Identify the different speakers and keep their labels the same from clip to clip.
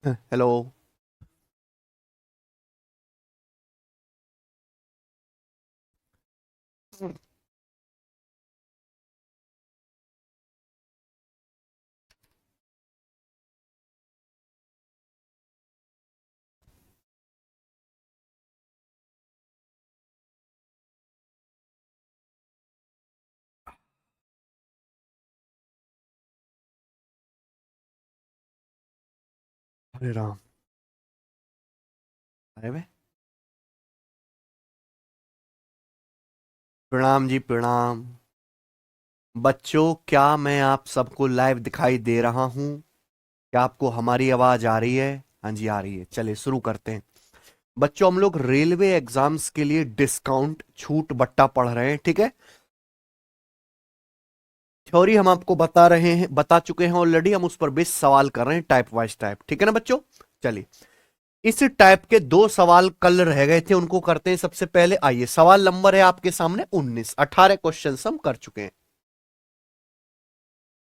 Speaker 1: Hello. हरे राम। अरे बे, प्रणाम जी प्रणाम। बच्चों, क्या मैं आप सबको लाइव दिखाई दे रहा हूं? क्या आपको हमारी आवाज आ रही है? हाँ जी, आ रही है। चलिए शुरू करते हैं। बच्चों, हम लोग रेलवे एग्जाम्स के लिए डिस्काउंट छूट बट्टा पढ़ रहे हैं, ठीक है। थ्योरी हम आपको बता चुके हैं ऑलरेडी। हम उस पर बेस सवाल कर रहे हैं, टाइप वाइज टाइप, ठीक है ना बच्चों। चलिए, इस टाइप के दो सवाल कल रह गए थे, उनको करते हैं। सबसे पहले आइए, सवाल नंबर है आपके सामने 19। 18 क्वेश्चन हम कर चुके हैं।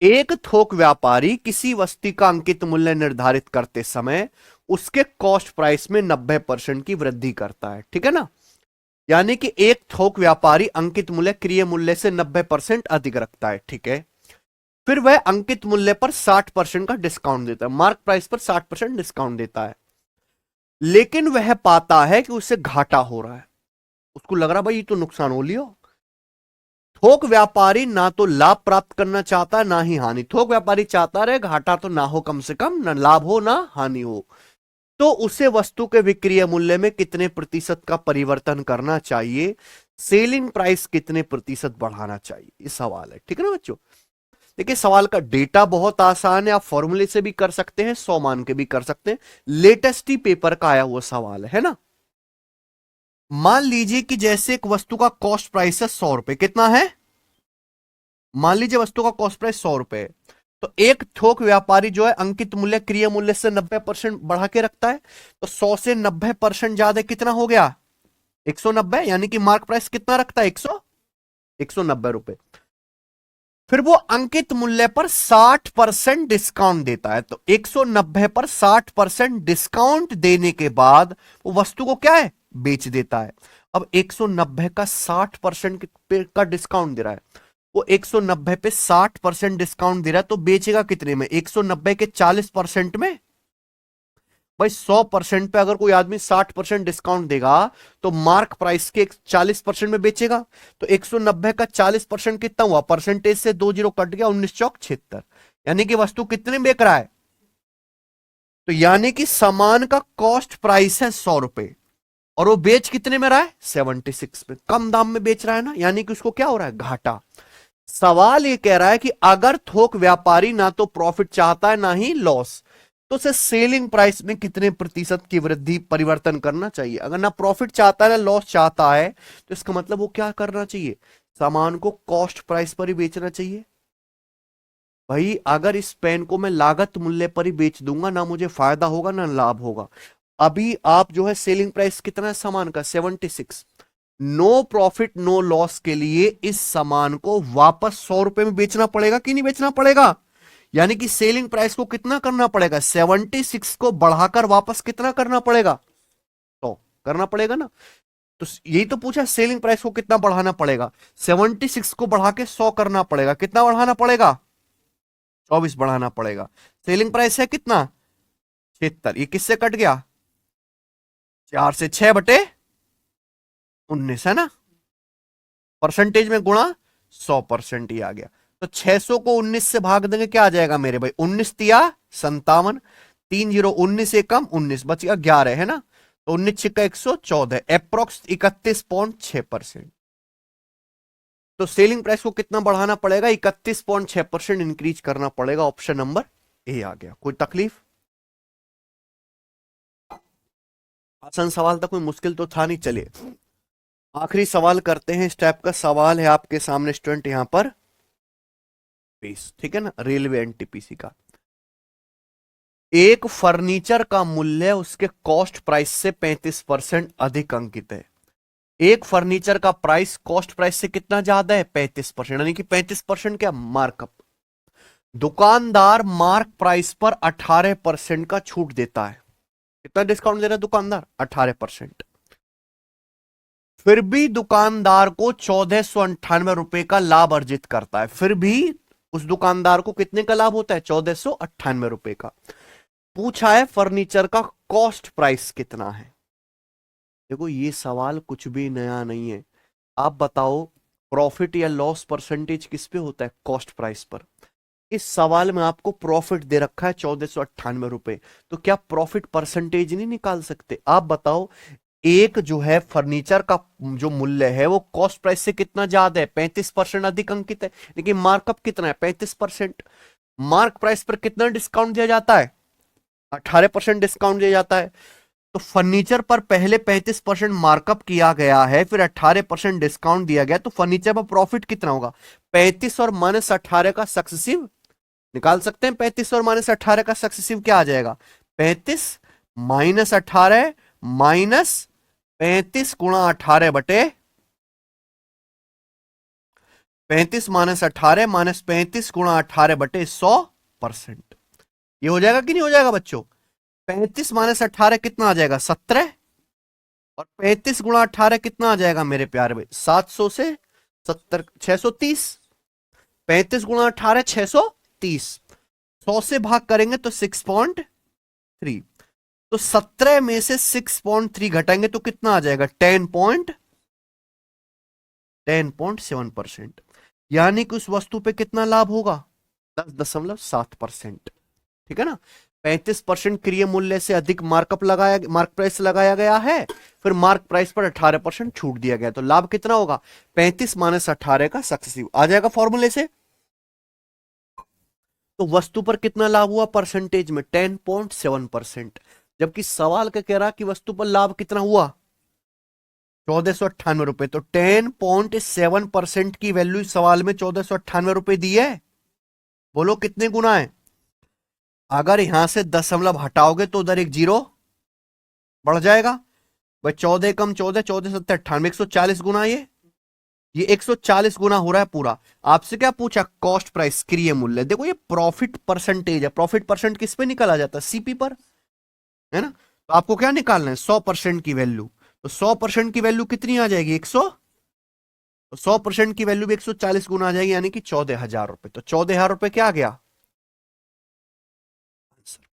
Speaker 1: एक थोक व्यापारी किसी वस्तु का अंकित मूल्य निर्धारित करते समय उसके कॉस्ट प्राइस में 90% की वृद्धि करता है, ठीक है ना। यानी कि एक थोक व्यापारी अंकित मूल्य क्रिय मूल्य से 90% अधिक रखता है, ठीक है। फिर वह अंकित मूल्य पर 60% का डिस्काउंट देता है, मार्क प्राइस पर 60% डिस्काउंट देता है। लेकिन वह पाता है कि उसे घाटा हो रहा है। उसको लग रहा भाई ये तो नुकसान हो लियो। थोक व्यापारी ना तो लाभ प्राप्त करना चाहता है ना ही हानि। थोक व्यापारी चाहता रहे घाटा तो ना हो, कम से कम ना लाभ हो ना हानि हो। तो उसे वस्तु के विक्रय मूल्य में कितने प्रतिशत का परिवर्तन करना चाहिए, सेलिंग प्राइस कितने प्रतिशत बढ़ाना चाहिए, ये सवाल है, ठीक है ना बच्चों। देखिए, सवाल का डेटा बहुत आसान है। आप फॉर्मूले से भी कर सकते हैं, 100 मान के भी कर सकते हैं। लेटेस्ट ही पेपर का आया हुआ सवाल है ना। मान लीजिए कि जैसे एक वस्तु का कॉस्ट प्राइस है 100 रुपए, कितना है? मान लीजिए वस्तु का कॉस्ट प्राइस 100 रुपए है। तो एक थोक व्यापारी जो है अंकित मूल्य क्रिय मूल्य से 90% बढ़ा के रखता है। तो 100 से 90% ज्यादा कितना हो गया? 190। यानी कि मार्क प्राइस कितना रखता है? 190 रुपए। फिर वो अंकित मूल्य पर 60% डिस्काउंट देता है। तो 190 पर 60% डिस्काउंट देने के बाद वो वस्तु को क्या है? बेच देता है। अब 190 का 60% का डिस्काउंट दे रहा है। वो 190 पे 60% डिस्काउंट दे रहा है, तो बेचेगा कितने में? 190 के 40% में। भाई 100% पे अगर कोई आदमी 60% डिस्काउंट देगा तो मार्क प्राइस के 40% में बेचेगा। तो 190 का 40% कितना हुआ? परसेंटेज से 20 कट गया, 19 चौक 76। यानी कि वस्तु कितने में बेच रहा है? तो यानी कि सामान का कॉस्ट प्राइस है 100 रुपए और वो बेच कितने में रहा है? 76 में। कम दाम में बेच रहा है ना, यानी कि उसको क्या हो रहा है? घाटा। सवाल ये कह रहा है कि अगर थोक व्यापारी ना तो प्रॉफिट चाहता है ना ही लॉस, तो उसे सेलिंग प्राइस में कितने प्रतिशत की वृद्धि परिवर्तन करना चाहिए? अगर ना प्रॉफिट चाहता है ना लॉस चाहता है, तो इसका मतलब वो क्या करना चाहिए? सामान को कॉस्ट प्राइस पर ही बेचना चाहिए। भाई अगर इस पेन को मैं लागत मूल्य पर ही बेच दूंगा, ना मुझे फायदा होगा ना लाभ होगा। अभी आप जो है सेलिंग प्राइस कितना है सामान का? 76। नो प्रॉफिट नो लॉस के लिए इस सामान को वापस 100 रुपए में बेचना पड़ेगा कि नहीं बेचना पड़ेगा? यानी कि सेलिंग प्राइस को कितना करना पड़ेगा? 76 को बढ़ाकर वापस कितना करना पड़ेगा? तो करना पड़ेगा ना। तो यही तो पूछा, सेलिंग प्राइस को कितना बढ़ाना पड़ेगा? 76 को बढ़ा के 100 करना पड़ेगा। कितना बढ़ाना पड़ेगा? 24 बढ़ाना पड़ेगा। सेलिंग प्राइस है कितना? 76। ये किससे कट गया? 4 से 6/19 है ना। परसेंटेज में गुणा 100% ही आ गया। तो 600 को 19 से भाग देंगे, क्या आ जाएगा मेरे भाई? 19 तिया 57। 30 19 से कम 19 बच गया 11, है ना। तो 19 छिक्का 114, अप्रोक्स 31.6%। तो सेलिंग प्राइस को कितना बढ़ाना पड़ेगा? 31.6% इंक्रीज करना पड़ेगा। ऑप्शन नंबर ए आ गया। कोई तकलीफ? आसान सवाल था, कोई मुश्किल तो था नहीं। चलिए आखिरी सवाल करते हैं। इस टाइप का सवाल है आपके सामने स्टूडेंट यहां पर 20, ठीक है ना, रेलवे एनटीपीसी का। एक फर्नीचर का मूल्य उसके कॉस्ट प्राइस से 35% अधिक अंकित है। एक फर्नीचर का प्राइस कॉस्ट प्राइस से कितना ज्यादा है? 35%। यानी कि 35% क्या? मार्कअप। दुकानदार मार्क प्राइस पर 18% का छूट देता है। कितना डिस्काउंट दे रहा है दुकानदार? 18%। फिर भी दुकानदार को 1498 का लाभ अर्जित करता है। फिर भी उस दुकानदार को कितने का लाभ होता है? 1498 का। पूछा है फर्नीचर का कॉस्ट प्राइस कितना है। देखो ये सवाल कुछ भी नया नहीं है। आप बताओ प्रॉफिट या लॉस परसेंटेज किस पे होता है? कॉस्ट प्राइस पर। इस सवाल में आपको प्रॉफिट दे रखा है 1498 तो क्या प्रॉफिट परसेंटेज नहीं निकाल सकते? आप बताओ एक जो है फर्नीचर का जो मूल्य है वो कॉस्ट प्राइस से कितना ज्यादा है? 35% अधिक अंकित है, लेकिन मार्कअप कितना है? 35%। मार्क प्राइस पर कितना डिस्काउंट दिया जाता है? 18% डिस्काउंट दिया जाता है। तो फर्नीचर पर पहले 35% मार्कअप किया गया है, फिर 18% डिस्काउंट दिया गया, तो फर्नीचर पर प्रॉफिट कितना होगा? 35 और -18 का सक्सेसिव निकाल सकते हैं। 35 और -18 का सक्सेसिव क्या आ जाएगा? 35 -18 -35 गुणा 18 बटे 35 -18 -35 गुणा 18 बटे 100%। ये हो जाएगा कि नहीं हो जाएगा बच्चों? 35 -18 कितना आ जाएगा? 17। और 35 गुणा 18 कितना आ जाएगा मेरे प्यारे भाई? 700 से 70 630। 35 गुणा 18 630। 100 से भाग करेंगे तो 6.3। तो 17 में से 6.3 घटाएंगे तो कितना आ जाएगा? 10.7%। यानी कि उस वस्तु पे कितना लाभ होगा? 10.7%। ठीक है ना? 35% क्रिय मूल्य से अधिक मार्क प्राइस लगाया गया है, फिर मार्क प्राइस पर 18% छूट दिया गया, तो लाभ कितना होगा? 35 -18 का सक्सेसिव आ जाएगा फॉर्मूले से। तो वस्तु पर कितना लाभ हुआ परसेंटेज में? 10.7%। जबकि सवाल क्या कह रहा कि वस्तु पर लाभ कितना हुआ? 1498 तो 10.7% की वैल्यू सवाल में 1498 दी है। बोलो कितने गुना है? अगर यहां से दशमलव हटाओगे तो उधर एक जीरो बढ़ जाएगा भाई। 14 कम 14, 14 7 98, 140 गुना। ये 140 गुना हो रहा है पूरा। आपसे क्या पूछा? कॉस्ट प्राइस क्रिय मूल्य। देखो ये प्रॉफिट परसेंटेज है। प्रॉफिट परसेंट किस पे निकाला जाता है? सीपी पर, है ना? तो आपको क्या निकालना है? 100% की वैल्यू। तो 100% की वैल्यू कितनी आ जाएगी? 100। तो 100% की वैल्यू भी 140 गुना आ जाएगी, यानी कि 14,000 रुपए। तो 14,000 रुपए क्या आ गया?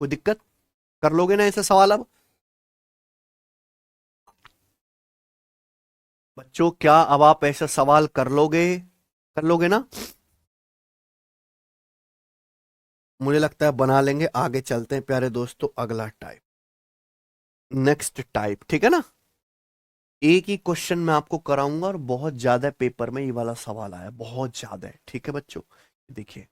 Speaker 1: कोई दिक्कत? कर लोगे ना ऐसा सवाल अब? बच्चों क्या अब आप ऐसा सवाल कर लोगे? कर लोगे ना? मुझे लगता है बना लेंगे। आगे चलते हैं प्यारे दोस्तों, अगला टाइप, नेक्स्ट टाइप। ठीक है ना? एक ही क्वेश्चन मैं आपको कराऊंगा और बहुत ज्यादा पेपर में ये वाला सवाल आया, बहुत ज्यादा है। ठीक है बच्चों, देखिए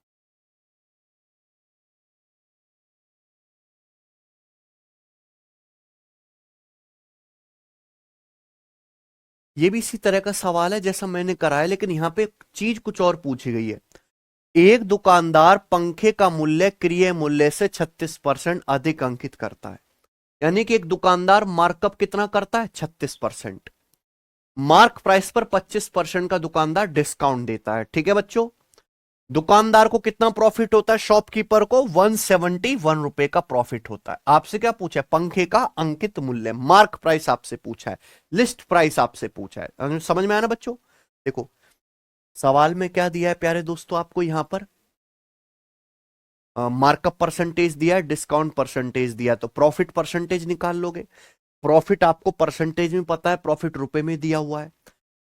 Speaker 1: ये भी इसी तरह का सवाल है जैसा मैंने कराया, लेकिन यहां पे चीज कुछ और पूछी गई है। एक दुकानदार पंखे का मूल्य क्रिय मूल्य से 36% अधिक अंकित करता है। यानी कि एक दुकानदार मार्कअप कितना करता है? 36%। मार्क प्राइस पर 25% का दुकानदार डिस्काउंट देता है। ठीक है बच्चों? दुकानदार को कितना प्रॉफिट होता है? शॉपकीपर को 171 रुपए का प्रॉफिट होता है। आपसे क्या पूछा है? पंखे का अंकित मूल्य, मार्क प्राइस आपसे पूछा है, लिस्ट प्राइस आपसे पूछा है। समझ में आया ना बच्चों? देखो सवाल में क्या दिया है प्यारे दोस्तों आपको? यहां पर मार्कअप परसेंटेज दिया है, डिस्काउंट परसेंटेज दिया है, तो प्रॉफिट परसेंटेज निकाल लोगे। प्रॉफिट आपको परसेंटेज में पता है, प्रॉफिट रुपए में दिया हुआ है,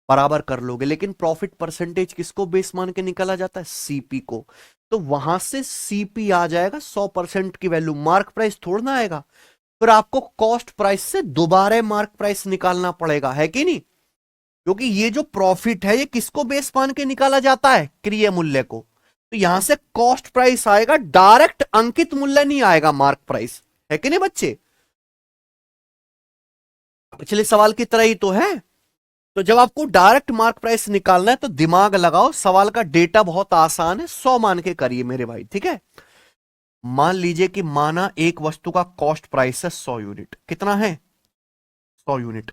Speaker 1: बराबर कर लोगे। लेकिन प्रॉफिट परसेंटेज किसको बेस मान के निकाला जाता है? सीपी को। तो वहां से सीपी आ जाएगा 100% की वैल्यू, मार्क प्राइस थोड़ा ना आएगा। फिर आपको कॉस्ट प्राइस से दोबारा मार्क प्राइस निकालना पड़ेगा, है कि नहीं? क्योंकि ये जो प्रॉफिट है ये किसको बेस मान के निकाला जाता है? क्रिय मूल्य को। तो यहां से कॉस्ट प्राइस आएगा, डायरेक्ट अंकित मूल्य नहीं आएगा, मार्क प्राइस। है कि नहीं बच्चे? पिछले सवाल की तरह ही तो है। तो जब आपको डायरेक्ट मार्क प्राइस निकालना है तो दिमाग लगाओ, सवाल का डेटा बहुत आसान है, 100 मान के करिए मेरे भाई। ठीक है? मान लीजिए कि माना एक वस्तु का कॉस्ट प्राइस है 100 यूनिट। कितना है? 100 यूनिट।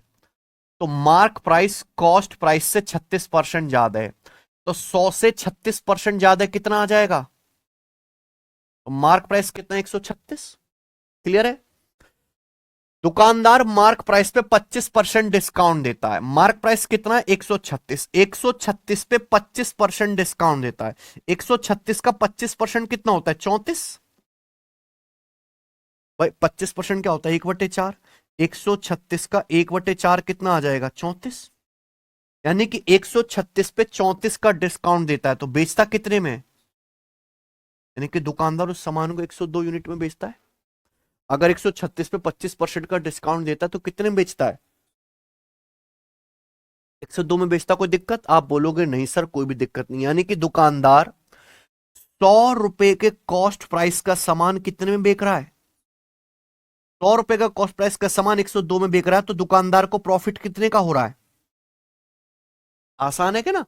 Speaker 1: तो मार्क प्राइस कॉस्ट प्राइस से 36% ज्यादा है, तो 100 से 36% ज्यादा कितना आ जाएगा? तो मार्क प्राइस कितना, 136। क्लियर है? दुकानदार मार्क प्राइस पे 25% डिस्काउंट देता है। मार्क प्राइस कितना है, 136। 136 पे 25% डिस्काउंट देता है। 136 का 25% कितना होता है, 34। भाई 25% क्या होता है, 1/4। 136 का 1/4 कितना आ जाएगा, 34। यानी कि 136 पे 34 का डिस्काउंट देता है, तो बेचता कितने में? यानी कि दुकानदार उस सामान को 102 यूनिट में बेचता है। अगर 136 पे 25% का डिस्काउंट देता है तो कितने में बेचता है, 102 में बेचता। कोई दिक्कत? आप बोलोगे नहीं सर कोई भी दिक्कत नहीं। यानी कि दुकानदार 100 रुपए के कॉस्ट प्राइस का सामान कितने में बेच रहा है, 100 रुपए का कॉस्ट प्राइस का सामान 102 में बेच रहा है, तो दुकानदार को प्रॉफिट कितने का हो रहा है? आसान है क्या ना।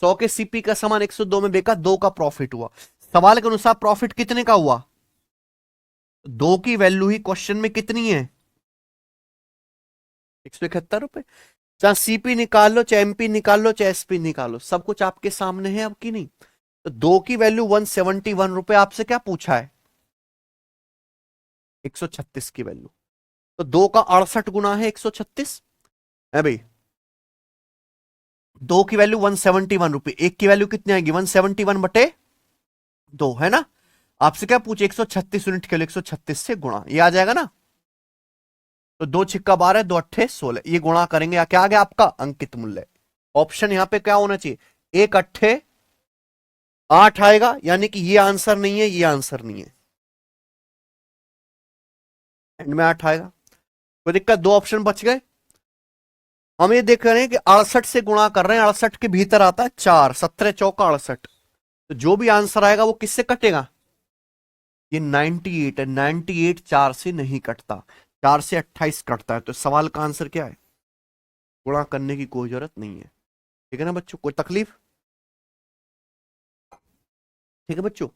Speaker 1: 100 के सीपी का सामान 102 में बेचा, 2 का प्रॉफिट हुआ। सवाल के अनुसार प्रॉफिट कितने का हुआ, 2 की वैल्यू ही क्वेश्चन में कितनी है, 171 रुपए। चाहे सीपी निकाल लो, चाहे एमपी निकाल लो, चाहे एसपी निकालो, सब कुछ आपके सामने है अब की नहीं। तो 2 की वैल्यू 171 रुपए, आपसे क्या पूछा है, 136 की वैल्यू। तो 2 का 68 गुना है 136 है भाई। 2 की वैल्यू 171 रुपए, 1 की वैल्यू कितनी आएगी, 171/2 है ना। आपसे क्या पूछे, 136 यूनिट के लिए 136 से गुणा, ये आ जाएगा ना। तो 2 × 12, 2 × 8 = 16, ये गुणा करेंगे, या क्या आ गया आपका अंकित मूल्य। ऑप्शन यहां पे क्या होना चाहिए, 1 × 8 आएगा, यानी कि ये आंसर नहीं है, ये आंसर नहीं है, एंड में 8 आएगा। कोई दिक्कत? 2 ऑप्शन बच गए। हम ये देख रहे हैं कि 68 से गुणा कर रहे हैं, 68 के भीतर आता है 4, 17 चौका 68। तो जो भी आंसर आएगा वो किससे कटेगा, ये 98 है, 98 4 से नहीं कटता, 4 से 28 कटता है। तो सवाल का आंसर क्या है, गुणा करने की कोई जरूरत नहीं है। ठीक है ना बच्चों, कोई तकलीफ? ठीक है बच्चों।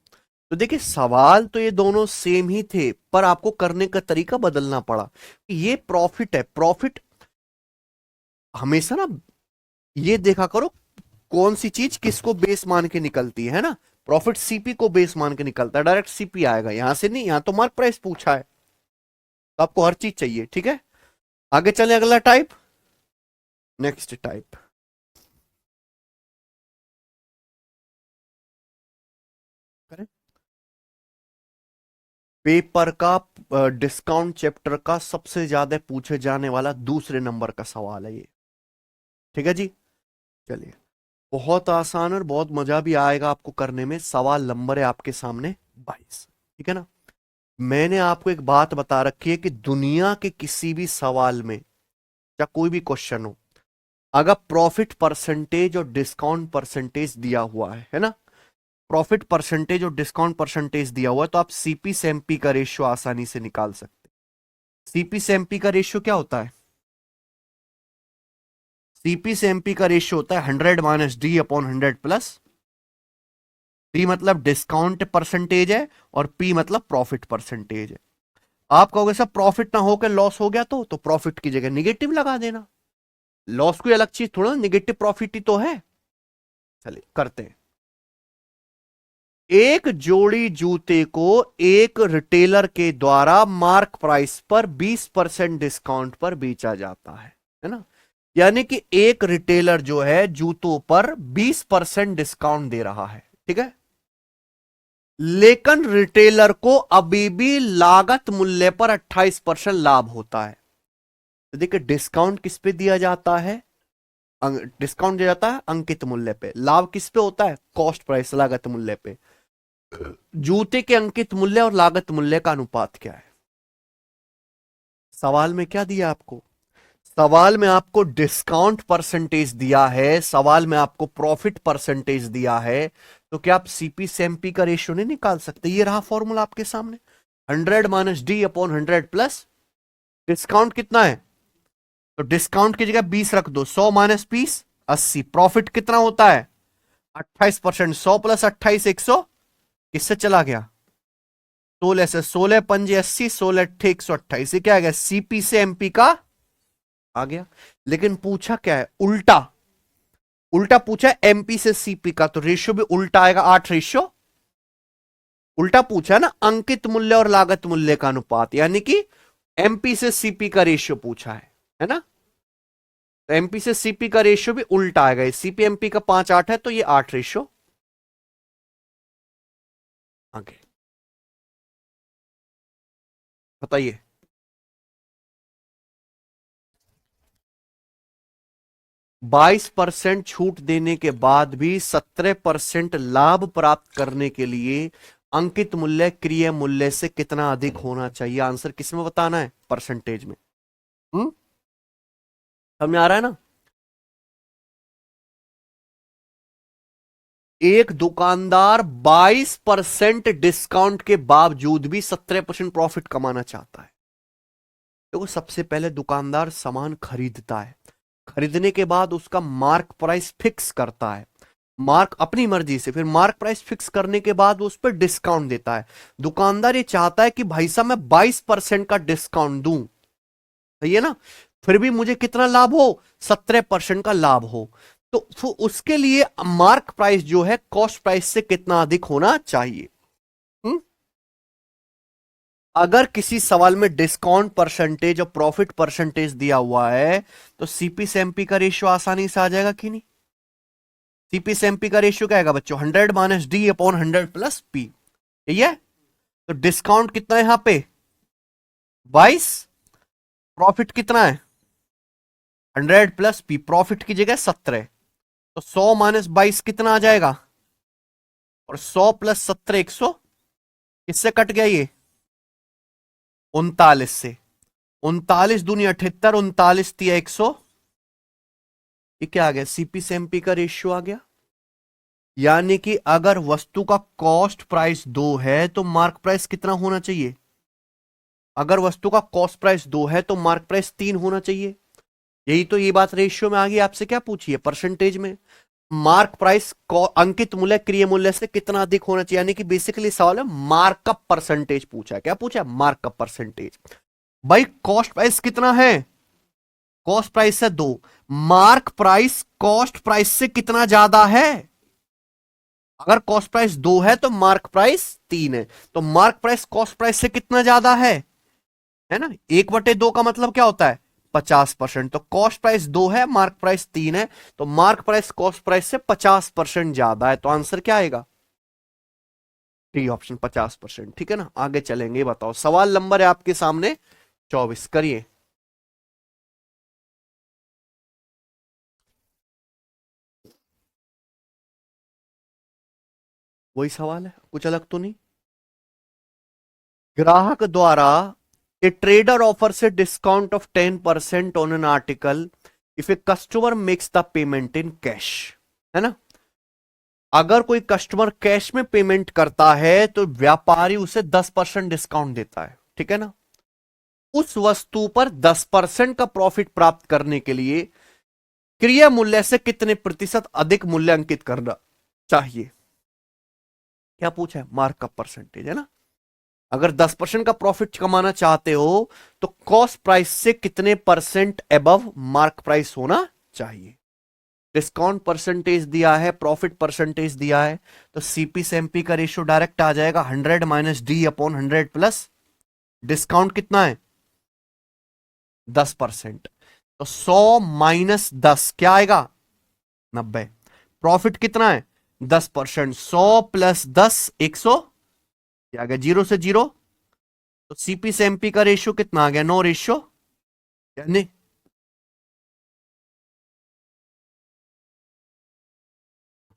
Speaker 1: तो देखिए सवाल तो ये दोनों सेम ही थे, पर आपको करने का तरीका बदलना पड़ा। ये प्रॉफिट है, प्रॉफिट हमेशा ना ये देखा करो कौन सी चीज किसको बेस मान के निकलती है ना। प्रॉफिट सीपी को बेस मान के निकलता है, डायरेक्ट सीपी आएगा, यहां से नहीं, यहां तो मार्क प्राइस पूछा है, तो आपको हर चीज चाहिए। ठीक है, आगे चले अगला टाइप, नेक्स्ट टाइप। पेपर का डिस्काउंट चैप्टर का सबसे ज्यादा पूछे जाने वाला दूसरे नंबर का सवाल है ये। ठीक है जी, चलिए। बहुत आसान और बहुत मजा भी आएगा आपको करने में। सवाल नंबर है आपके सामने 22। ठीक है ना। मैंने आपको एक बात बता रखी है कि दुनिया के किसी भी सवाल में या कोई भी क्वेश्चन हो, अगर प्रॉफिट परसेंटेज और डिस्काउंट परसेंटेज दिया हुआ है ना, प्रॉफिट परसेंटेज और डिस्काउंट परसेंटेज दिया हुआ है, तो आप सीपी से एमपी का रेशियो आसानी से निकाल सकते हैं। सीपी से एमपी का रेशियो क्या होता है, सीपी से एमपी का रेशियो होता है 100 - D/100 प्लस डी मतलब डिस्काउंट परसेंटेज है, और पी मतलब प्रॉफिट परसेंटेज है। आप कहोगे सर प्रॉफिट ना होकर लॉस हो गया तो प्रॉफिट की जगह निगेटिव लगा देना। लॉस कोई अलग चीज थोड़ा, निगेटिव प्रॉफिट ही तो है। चलिए करते हैं। एक जोड़ी जूते को एक रिटेलर के द्वारा मार्क प्राइस पर 20% डिस्काउंट पर बेचा जाता है ना। यानी कि एक रिटेलर जो है जूतों पर 20% डिस्काउंट दे रहा है, ठीक है। लेकिन रिटेलर को अभी भी लागत मूल्य पर 28% लाभ होता है। तो देखिए डिस्काउंट किस पे दिया जाता है, डिस्काउंट दिया जाता है अंकित मूल्य पे, लाभ किस पे होता है, कॉस्ट प्राइस लागत मूल्य पे। जूते के अंकित मूल्य और लागत मूल्य का अनुपात क्या है। सवाल में क्या दिया आपको, सवाल में आपको डिस्काउंट परसेंटेज दिया है, सवाल में आपको प्रॉफिट परसेंटेज दिया है, तो क्या आप सीपी से एमपी का रेशियो नहीं निकाल सकते। ये रहा फॉर्मूला आपके सामने, 100 - D/100 प्लस डिस्काउंट कितना है, तो डिस्काउंट की जगह 20 रख दो, 100 - 20 80। प्रॉफिट कितना होता है 28%, 100 + 28 100, किससे चला गया 16 से, 16 पंजे 80, 16 अट्ठे 128, ये क्या आ गया सीपी से एमपी का आ गया। लेकिन पूछा क्या है, उल्टा, उल्टा पूछा है एमपी से सीपी का, तो रेशियो भी उल्टा आएगा, 8 उल्टा पूछा है ना, अंकित मूल्य और लागत मूल्य का अनुपात, यानी कि एमपी से सीपी का रेशियो पूछा है ना। तो एमपी से सीपी का रेशियो भी उल्टा आएगा, सीपी एमपी का 5:8 है तो ये 8 रेशियो आगे। बताइए। 22% छूट देने के बाद भी 17% लाभ प्राप्त करने के लिए अंकित मूल्य क्रिय मूल्य से कितना अधिक होना चाहिए? आंसर किसमें बताना है? परसेंटेज में। हम्म, समझ आ रहा है ना। एक दुकानदार 22% डिस्काउंट के बावजूद भी 17% प्रॉफिट कमाना चाहता है। देखो, सबसे पहले दुकानदार सामान खरीदता है, खरीदने के बाद उसका मार्क प्राइस फिक्स करता है, मार्क अपनी मर्जी से, फिर मार्क प्राइस फिक्स करने के बाद वो उस पर डिस्काउंट देता है। दुकानदार ये चाहता है कि भाई साहब मैं 22% का डिस्काउंट दूं, सही है ना, फिर भी मुझे कितना लाभ हो? 17% का लाभ हो। तो उसके लिए मार्क प्राइस जो है कॉस्ट प्राइस से कितना अधिक होना चाहिए? हुँ? अगर किसी सवाल में डिस्काउंट परसेंटेज और प्रॉफिट परसेंटेज दिया हुआ है तो सीपी से एमपी का रेशियो आसानी से आ जाएगा कि नहीं? सीपी से एमपी का रेशियो क्या आएगा बच्चों? 100 - d/100 प्लस पी, यही है। तो डिस्काउंट कितना है यहां पे? 22। प्रॉफिट कितना है? 100 + p, प्रॉफिट की जगह 17। तो 100 - 22 कितना आ जाएगा? और 100 + 17 100। किससे कट गया ये? 39 से। 39 दूनी 78, 39 तिया 100। ये क्या आ गया? सीपी से एमपी का रेशियो आ गया। यानी कि अगर वस्तु का कॉस्ट प्राइस 2 है तो मार्क प्राइस कितना होना चाहिए? अगर वस्तु का कॉस्ट प्राइस 2 है तो मार्क प्राइस 3 होना चाहिए। यही तो, ये बात रेशियो में आ गई। आपसे क्या पूछिए? परसेंटेज में। मार्क प्राइस अंकित मूल्य क्रिय मूल्य से कितना अधिक होना चाहिए, यानी कि बेसिकली सवाल है मार्कअप परसेंटेज पूछा है। क्या पूछा है? Markup percentage. भाई कॉस्ट प्राइस कितना है? कॉस्ट प्राइस है 2, मार्क प्राइस कॉस्ट प्राइस से कितना ज्यादा है? अगर कॉस्ट प्राइस 2 है तो मार्क प्राइस 3 है, तो मार्क प्राइस कॉस्ट प्राइस से कितना ज्यादा है ना। 1/2 का मतलब क्या होता है? 50%। तो कॉस्ट प्राइस 2 है, मार्क प्राइस 3 है, तो मार्क प्राइस कॉस्ट प्राइस से 50% ज्यादा है। तो आंसर क्या आएगा? D option, 50%। ठीक है ना। आगे चलेंगे, बताओ सवाल नंबर है आपके सामने 24, करिए। वही सवाल है, कुछ अलग तो नहीं। ग्राहक द्वारा ए ट्रेडर ऑफर से discount of 10% on an article if a customer makes the payment in cash, है ना। अगर कोई कस्टमर कैश में पेमेंट करता है तो व्यापारी उसे 10% डिस्काउंट देता है, ठीक है ना। उस वस्तु पर 10% का प्रॉफिट प्राप्त करने के लिए क्रिय मूल्य से कितने प्रतिशत अधिक मूल्य अंकित करना चाहिए? क्या पूछा है? मार्कअप परसेंटेज, है ना। अगर 10% का प्रॉफिट कमाना चाहते हो तो कॉस्ट प्राइस से कितने परसेंट एबव मार्क प्राइस होना चाहिए? डिस्काउंट परसेंटेज दिया है, प्रॉफिट परसेंटेज दिया है, तो सीपी से एमपी का रेशियो डायरेक्ट आ जाएगा 100 - d/100 प्लस डिस्काउंट कितना है? 10%। तो 100 - 10 क्या आएगा? 90। प्रॉफिट कितना है? 10%। 100 + 10 100। क्या आ गया? 0 से 0। तो सीपी से एमपी का रेशियो कितना आ गया? 9 रेशियो,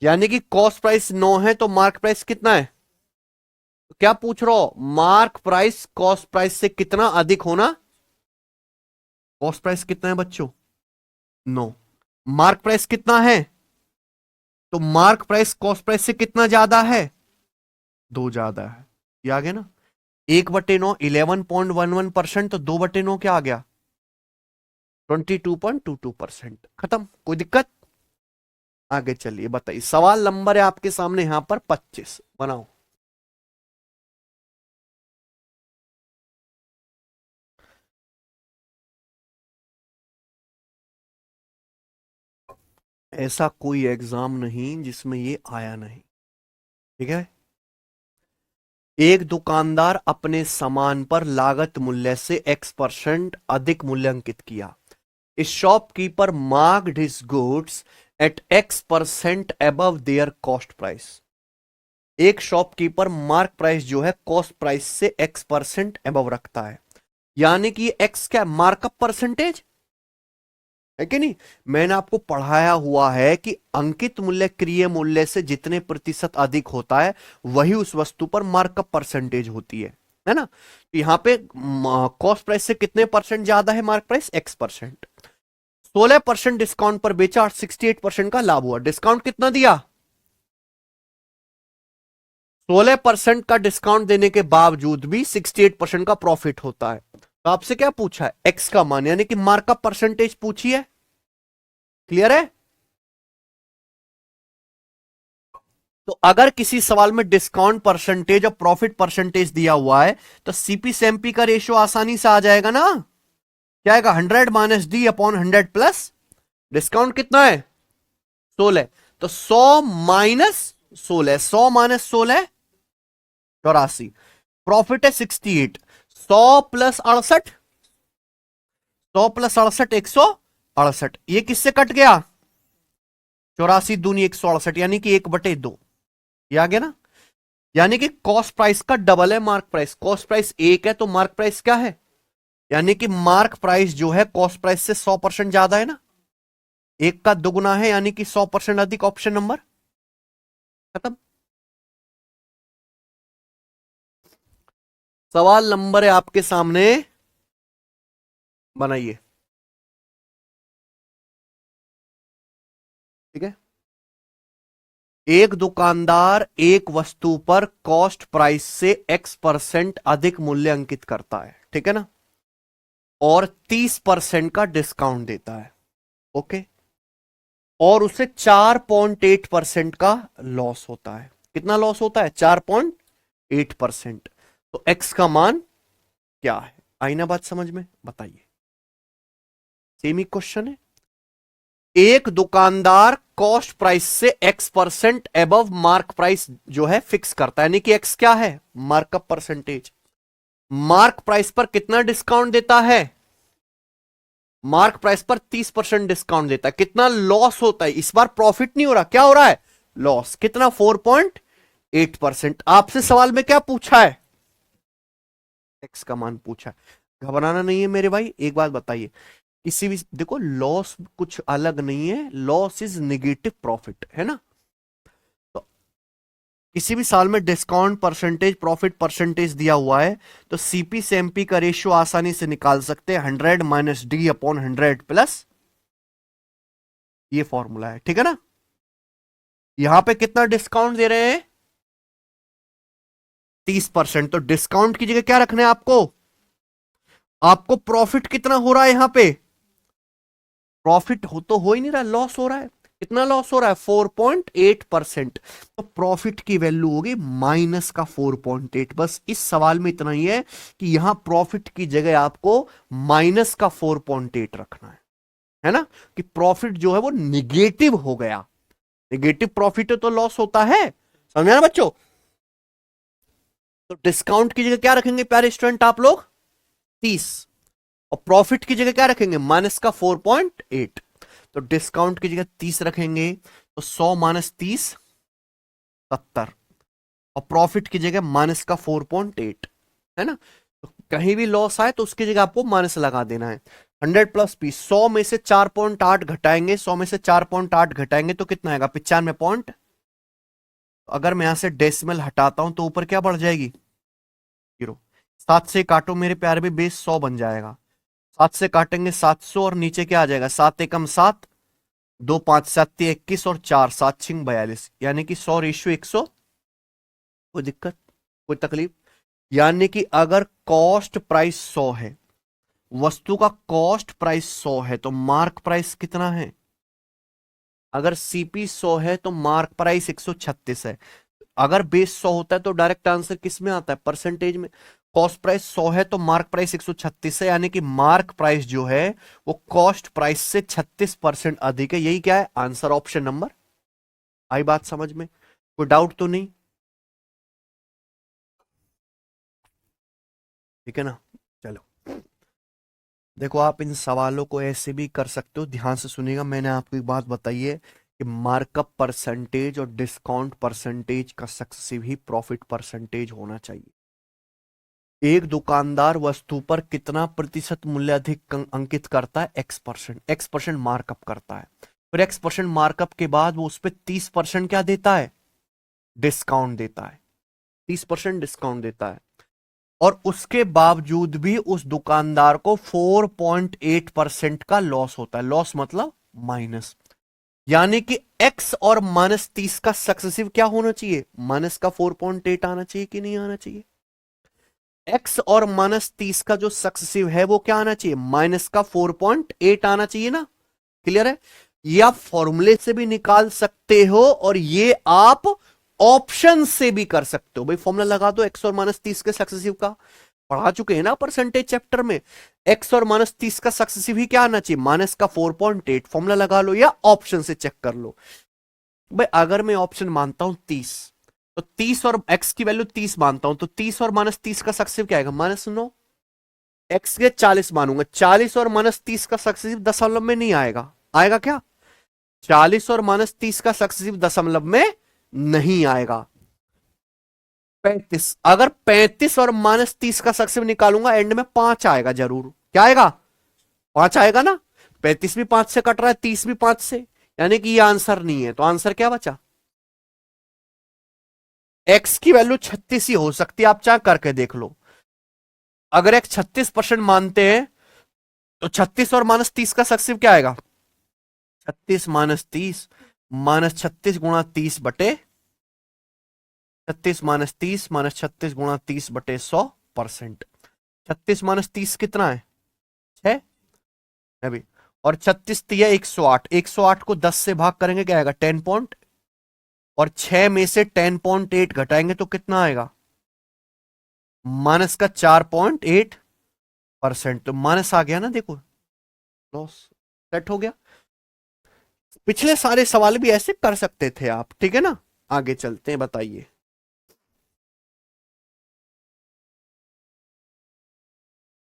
Speaker 1: यानी कि कॉस्ट प्राइस 9 है तो मार्क प्राइस कितना है? तो क्या पूछ रहा हो? मार्क प्राइस कॉस्ट प्राइस से कितना अधिक होना? कॉस्ट प्राइस कितना है बच्चों? 9। मार्क प्राइस कितना है? तो मार्क प्राइस कॉस्ट प्राइस से कितना ज्यादा है? 2 ज्यादा है। ये आ गया ना। 1/9 11.11%, तो 2/9 क्या आ गया? 22.22%। खत्म, कोई दिक्कत? आगे चलिए, बताइए सवाल नंबर है आपके सामने यहां पर 25, बनाओ। ऐसा कोई एग्जाम नहीं जिसमें ये आया नहीं, ठीक है। एक दुकानदार अपने सामान पर लागत मूल्य से X% अधिक मूल्य अंकित किया। इस shopkeeper marked his goods at X% above there cost price. एक शॉपकीपर मार्क प्राइस जो है कॉस्ट प्राइस से X% अबव रखता है, यानी कि X क्या, मार्कअप परसेंटेज है कि नहीं। मैंने आपको पढ़ाया हुआ है कि अंकित मूल्य क्रिय मूल्य से जितने प्रतिशत अधिक होता है वही उस वस्तु पर मार्कअप परसेंटेज होती है ना। तो यहां पे कॉस्ट प्राइस से कितने परसेंट ज्यादा है मार्क प्राइस, X%। 16% डिस्काउंट पर बेचा और 68% का लाभ हुआ। डिस्काउंट कितना दिया, 16% का डिस्काउंट देने के बावजूद भी 68% का प्रॉफिट होता है। तो आपसे क्या पूछा है, एक्स का मान, यानी कि मार्कअप परसेंटेज पूछी है। क्लियर है। तो अगर किसी सवाल में डिस्काउंट परसेंटेज और प्रॉफिट परसेंटेज दिया हुआ है तो सीपी से एमपी का रेशियो आसानी से आ जाएगा ना। क्या आएगा, 100 minus D upon 100 plus discount कितना है 16। तो 100 माइनस 16, 100 माइनस 16 84। प्रॉफिट है 68, 100 प्लस 68, 100 प्लस 68 168। ये किससे कट गया, 84 दूनी 168, यानी कि 1/2। ये आ गया ना। यानी कि कॉस्ट प्राइस का डबल है मार्क प्राइस। कॉस्ट प्राइस 1 है तो मार्क प्राइस क्या है, यानी कि मार्क प्राइस जो है कॉस्ट प्राइस से 100% ज्यादा है ना। 1 का दुगुना है यानी कि 100% अधिक। ऑप्शन नंबर खत्म। सवाल नंबर है आपके सामने, बनाइए। ठीक है। एक दुकानदार एक वस्तु पर कॉस्ट प्राइस से X% अधिक मूल्य अंकित करता है, ठीक है ना, और 30% का डिस्काउंट देता है। ओके। और उसे 4.8% का लॉस होता है। कितना लॉस होता है, 4.8%। तो X का मान क्या है, आई ना बात समझ में, बताइए। सेम ही क्वेश्चन है। एक दुकानदार कॉस्ट प्राइस से X% एबव मार्क प्राइस जो है फिक्स करता है, यानी कि X क्या है, मार्कअप परसेंटेज। मार्क प्राइस पर कितना डिस्काउंट देता है, मार्क प्राइस पर 30% डिस्काउंट देता है। कितना लॉस होता है, इस बार प्रॉफिट नहीं हो रहा, क्या हो रहा है, लॉस। कितना, 4.8%। आपसे सवाल में क्या पूछा है, X का मान पूछा है। घबराना नहीं है मेरे भाई। एक बात बताइए, किसी भी, देखो लॉस कुछ अलग नहीं है, लॉस इज निगेटिव प्रॉफिट, है ना। तो किसी भी साल में डिस्काउंट परसेंटेज प्रॉफिट परसेंटेज दिया हुआ है तो सीपी से एमपी का रेशियो आसानी से निकाल सकते हैं, 100 माइनस डी अपॉन 100 प्लस, ये फॉर्मूला है, ठीक है ना। यहां पे कितना डिस्काउंट दे रहे हैं, 30%। तो डिस्काउंट की जगह क्या रखना है आपको, आपको प्रॉफिट कितना हो रहा है, यहां पे प्रॉफिट तो हो ही नहीं रहा, लॉस हो रहा है। कितना लॉस हो रहा है, 4.8%। तो प्रॉफिट की वैल्यू होगी माइनस का 4.8। बस इस सवाल में इतना ही है कि यहां प्रॉफिट की जगह आपको माइनस का 4.8 रखना है ना, कि प्रॉफिट जो है वो निगेटिव हो गया। निगेटिव प्रॉफिट है तो लॉस होता है, समझ ना बच्चों। तो डिस्काउंट की जगह क्या रखेंगे प्यारे स्टूडेंट आप लोग, 30। और प्रॉफिट की जगह क्या रखेंगे, माइनस का 4.8। तो डिस्काउंट की जगह 30 रखेंगे तो 100 माइनस 30 70। और प्रॉफिट की जगह माइनस का 4.8, है ना। तो कहीं भी लॉस आए तो उसकी जगह आपको माइनस लगा देना है। 100 प्लस 20, 100 में से 4.8 घटाएंगे, 100 में से 4.8 घटाएंगे तो कितना आएगा, 95 पॉइंट। अगर मैं यहां से डेसिमल हटाता हूं तो ऊपर क्या बढ़ जाएगी, 0। 7 से काटो मेरे प्यारे भी, बेस 100 बन जाएगा। 7 से काटेंगे 700 और नीचे क्या आ जाएगा, 7 एकम 7, 2 5 7 21 और 4 7 6 42, यानी कि 100 रेशियो 100। कोई दिक्कत, कोई तकलीफ। यानी कि अगर कॉस्ट प्राइस 100 है, वस्तु का कॉस्ट प्राइस 100 है तो मार्क प्राइस कितना है, अगर सीपी 100 है तो मार्क प्राइस 136 है। अगर बेस 100 होता है तो डायरेक्ट आंसर किस में आता है, परसेंटेज में। कॉस्ट प्राइस 100 है तो मार्क प्राइस 136 है, यानी कि मार्क प्राइस जो है वो कॉस्ट प्राइस से 36% अधिक है। यही क्या है आंसर, ऑप्शन नंबर। आई बात समझ में, कोई डाउट तो नहीं। ठीक है ना। चलो देखो, आप इन सवालों को ऐसे भी कर सकते हो, ध्यान से सुनिएगा। मैंने आपको एक बात बताई है कि मार्कअप परसेंटेज और डिस्काउंट परसेंटेज का सक्सेसिव ही प्रॉफिट परसेंटेज होना चाहिए। एक दुकानदार वस्तु पर कितना प्रतिशत मूल्य अधिक अंकित करता है? एक्स परसेंट मार्कअप करता है। फिर एक्स% मार्कअप के बाद वो उस पर 30% क्या देता है? डिस्काउंट देता है। 30% डिस्काउंट देता है, और उसके बावजूद भी उस दुकानदार को 4.8% का लॉस होता है। लॉस मतलब माइनस। यानी कि एक्स और -30 का सक्सेसिव क्या होना चाहिए? माइनस का 4.8 आना चाहिए कि नहीं आना चाहिए? एक्स और -30 का जो सक्सेसिव है वो क्या आना चाहिए? माइनस का 4.8 आना चाहिए ना। क्लियर है? ये आप फॉर्मूले से भी निकाल सकते हो, और ये आप ऑप्शन से भी कर सकते हो। भाई फॉर्मूला लगा दो एक्स और -30 के सक्सेसिव का, पढ़ा चुके हैं ना परसेंटेज चैप्टर में। एक्स और -30 का सक्सेसिव ही क्या आना चाहिए? माइनस का 4.8। फॉर्मूला लगा लो या ऑप्शन से चेक कर लो। भाई अगर मैं ऑप्शन मानता हूं 30, तो 30 और एक्स की वैल्यू 30 मानता हूं, तो 30 और -30 का सक्सेसिव क्या आएगा? -9। एक्स के 40 मानूंगा, 40 और -30 का सक्सेसिव दशमलव में नहीं आएगा। आएगा क्या? 40 और -30 का सक्सेसिव दशमलव में नहीं आएगा। 35, अगर 35 और -30 का सक्सेसिव निकालूंगा, एंड में 5 आएगा जरूर। क्या आएगा? 5 आएगा ना। 35 भी 5 से कट रहा है, 30 भी 5 से, यानी कि ये आंसर नहीं है। तो आंसर क्या बचा? एक्स की वैल्यू 36 ही हो सकती है, आप चाहे करके देख लो। अगर एक्स 36% मानते हैं, तो 36 और -30 का सक्सेसिव क्या आएगा? 36 -30, -36 × 30 बटे 36 - 30 - 36 × 30 बटे 100%। 36 - 30 कितना है? 6 अभी। और 36 तिया 108, 108 को 10 से भाग करेंगे क्या आएगा? 10 पॉइंट। और 6 में से 10.8 घटाएंगे तो कितना आएगा? माइनस का 4.8%। तो माइनस आ गया ना, देखो लॉस सेट हो गया। पिछले सारे सवाल भी ऐसे कर सकते थे आप, ठीक है ना। आगे चलते हैं, बताइए।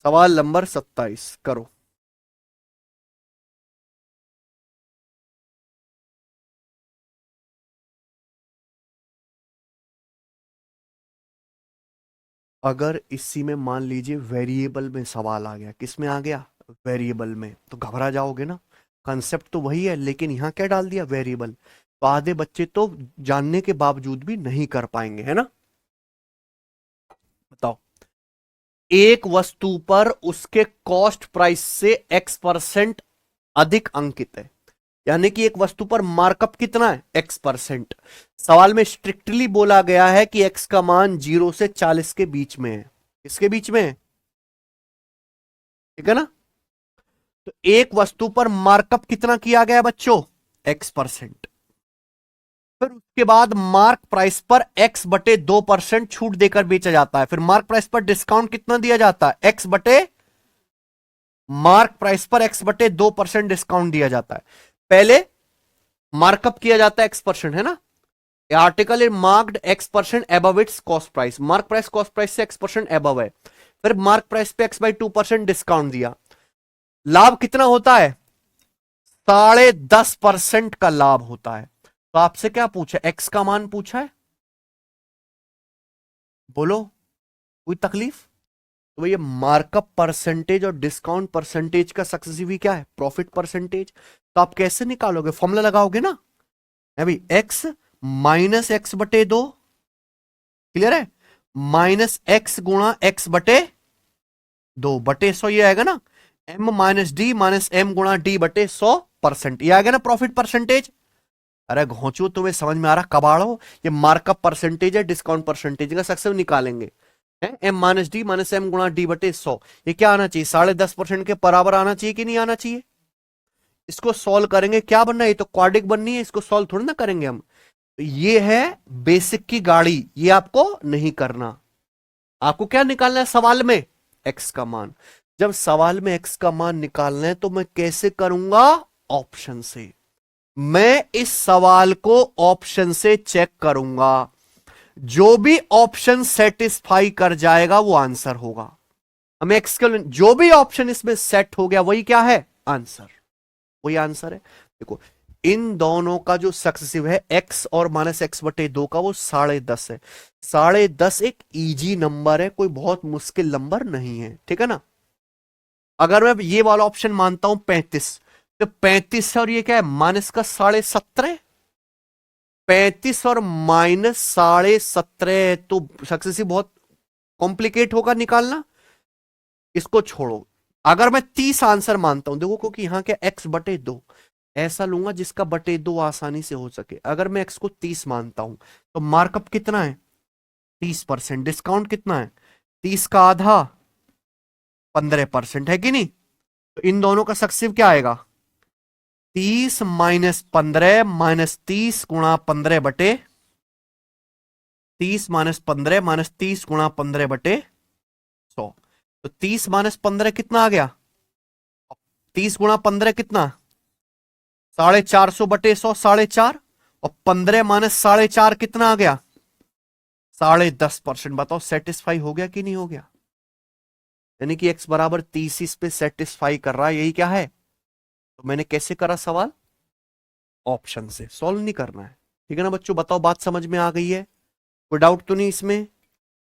Speaker 1: सवाल नंबर 27 करो। अगर इसी में मान लीजिए वेरिएबल में सवाल आ गया, किस में आ गया? वेरिएबल में, तो घबरा जाओगे ना। कंसेप्ट तो वही है, लेकिन यहां क्या डाल दिया? वेरिएबल। तो आधे बच्चे तो जानने के बावजूद भी नहीं कर पाएंगे, है ना। बताओ, एक वस्तु पर उसके कॉस्ट प्राइस से x% अधिक अंकित है। यानी कि एक वस्तु पर मार्कअप कितना है? x%। सवाल में स्ट्रिक्टली बोला गया है कि x का मान 0 से 40 के बीच में है। किसके बीच में है? ठीक है ना। तो एक वस्तु पर मार्कअप कितना किया गया बच्चों? x%। फिर उसके बाद मार्क प्राइस पर x/2% छूट देकर बेचा जाता है। फिर मार्क प्राइस पर डिस्काउंट कितना दिया जाता है? मार्क प्राइस पर x/2% डिस्काउंट दिया जाता है। पहले मार्कअप किया जाता है x%, है ना। Article is marked x% above it's cost price. Mark price cost price से x% अबव है। फिर मार्क प्राइस पे x/2% डिस्काउंट दिया। लाभ कितना होता है? 10.5% का लाभ होता है। तो आपसे क्या पूछा? एक्स का मान पूछा है, बोलो कोई तकलीफ? तो ये मार्कअप परसेंटेज और डिस्काउंट परसेंटेज का सक्सेसिव ही क्या है? Profit percentage. तो आप कैसे निकालोगे? फॉर्मूला लगाओगे ना। है भाई, एक्स -x/2, क्लियर है। -x × x/2 बटे 100, ये आएगा ना। m - d - m × d/100%, ये आएगा ना प्रॉफिट परसेंटेज। अरे घोंचू, तुम्हें समझ में आ रहा? कबाड़ो, ये मार्कअप परसेंटेज है, डिस्काउंट परसेंटेज का सक्सेस निकालेंगे। m - d - m × d/100, ये क्या आना चाहिए? 10.5% के बराबर आना चाहिए कि नहीं आना चाहिए? इसको सॉल्व करेंगे, क्या बनना है? ये तो क्वाड्रिक बननी है, इसको सॉल्व थोड़ी ना करेंगे हम। तो ये है बेसिक की गाड़ी, ये आपको नहीं करना। आपको क्या निकालना है सवाल में? एक्स का मान। जब सवाल में एक्स का मान निकालना है, तो मैं कैसे करूंगा? ऑप्शन से। मैं इस सवाल को ऑप्शन से चेक करूंगा। जो भी ऑप्शन सेटिस्फाई कर जाएगा वो आंसर होगा। हमें एक्स के जो भी ऑप्शन इसमें सेट हो गया वही क्या है आंसर, वही आंसर है। देखो इन दोनों का जो सक्सेसिव है x और -x/2 का वो 10.5 है। 10.5 एक इजी नंबर है, कोई बहुत मुश्किल नंबर नहीं है, ठीक है ना। अगर मैं ये वाला ऑप्शन मानता हूं 35, तो 35 और ये क्या है माइनस का 17.5, 35 और -17.5 तो सक्सेसिव बहुत कॉम्प्लिकेट होगा निकालना, इसको छोड़ो। अगर मैं 30 आंसर मानता हूं, देखो क्योंकि यहां क्या x/2 ऐसा लूंगा जिसका बटे 2 आसानी से हो सके। अगर मैं x को 30 मानता हूं तो मार्कअप कितना है 30%, डिस्काउंट कितना है 30 का आधा 15% है कि नहीं। तो इन दोनों का सक्सेसिव क्या आएगा 30 -15 -30 गुणा 15 बटे 30 -15 -30 गुणा 15 बटे 100। तो 30 -15 कितना आ गया 30 गुणा 15 कितना 450 बटे 100 4.5 और 15 -4.5 कितना आ गया 10.5%। बताओ सेटिस्फाई हो गया कि नहीं हो गया, यानी कि x बराबर 30 इस पे सेटिस्फाई कर रहा है, यही क्या है। तो मैंने कैसे करा सवाल ऑप्शन से, सॉल्व नहीं करना है, ठीक है ना बच्चों। बताओ बात समझ में आ गई है, कोई डाउट तो नहीं इसमें।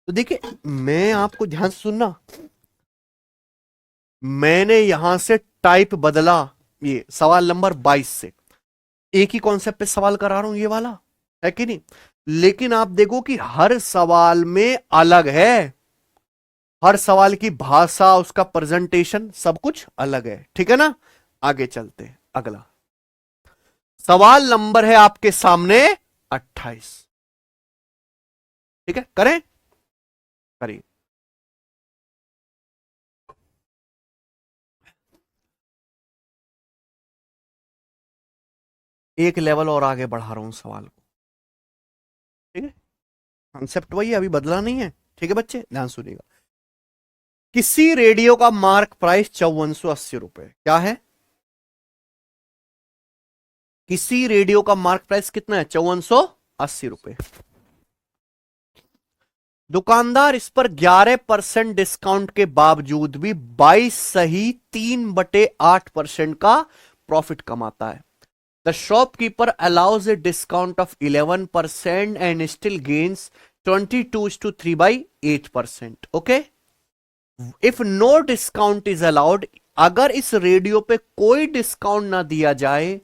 Speaker 1: तो देखिए मैं आपको ध्यान से सुनना, मैंने यहां से टाइप बदला, ये सवाल नंबर 22 से एक ही कॉन्सेप्ट पे सवाल करा रहा हूं ये वाला, है कि नहीं। लेकिन आप देखो कि हर सवाल में अलग है, हर सवाल की भाषा उसका प्रेजेंटेशन सब कुछ अलग है, ठीक है ना। आगे चलते हैं, अगला सवाल नंबर है आपके सामने 28, ठीक है करें, करिए। एक लेवल और आगे बढ़ा रहा हूं सवाल को, ठीक है। कॉन्सेप्ट वही है, अभी बदला नहीं है, ठीक है बच्चे ध्यान सुनिएगा। किसी रेडियो का मार्क प्राइस 5480 रुपए, क्या है किसी रेडियो का मार्क प्राइस कितना है 5480 रुपए। दुकानदार इस पर 11% डिस्काउंट के बावजूद भी 22 सही 3/8% का प्रॉफिट कमाता है। The shopkeeper allows a discount of 11% and still gains 22:3/8%। Okay, if no discount is allowed, अगर इस रेडियो पे कोई डिस्काउंट ना दिया जाए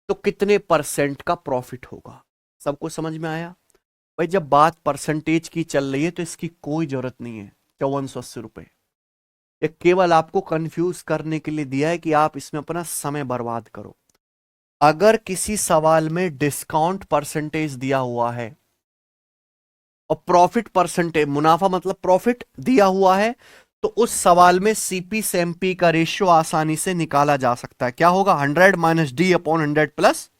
Speaker 1: तो कितने परसेंट का प्रॉफिट होगा। सबको समझ में आया भाई, जब बात परसेंटेज की चल रही है तो इसकी कोई जरूरत नहीं है। 5480 रुपए ये केवल आपको कंफ्यूज करने के लिए दिया है कि आप इसमें अपना समय बर्बाद करो। अगर किसी सवाल में डिस्काउंट परसेंटेज दिया हुआ है और प्रॉफिट परसेंटेज, मुनाफा मतलब प्रॉफिट दिया हुआ है, तो उस सवाल में सीपी से एमपी का रेशियो आसानी से निकाला जा सकता है। क्या होगा 100 - d/100 प्लस,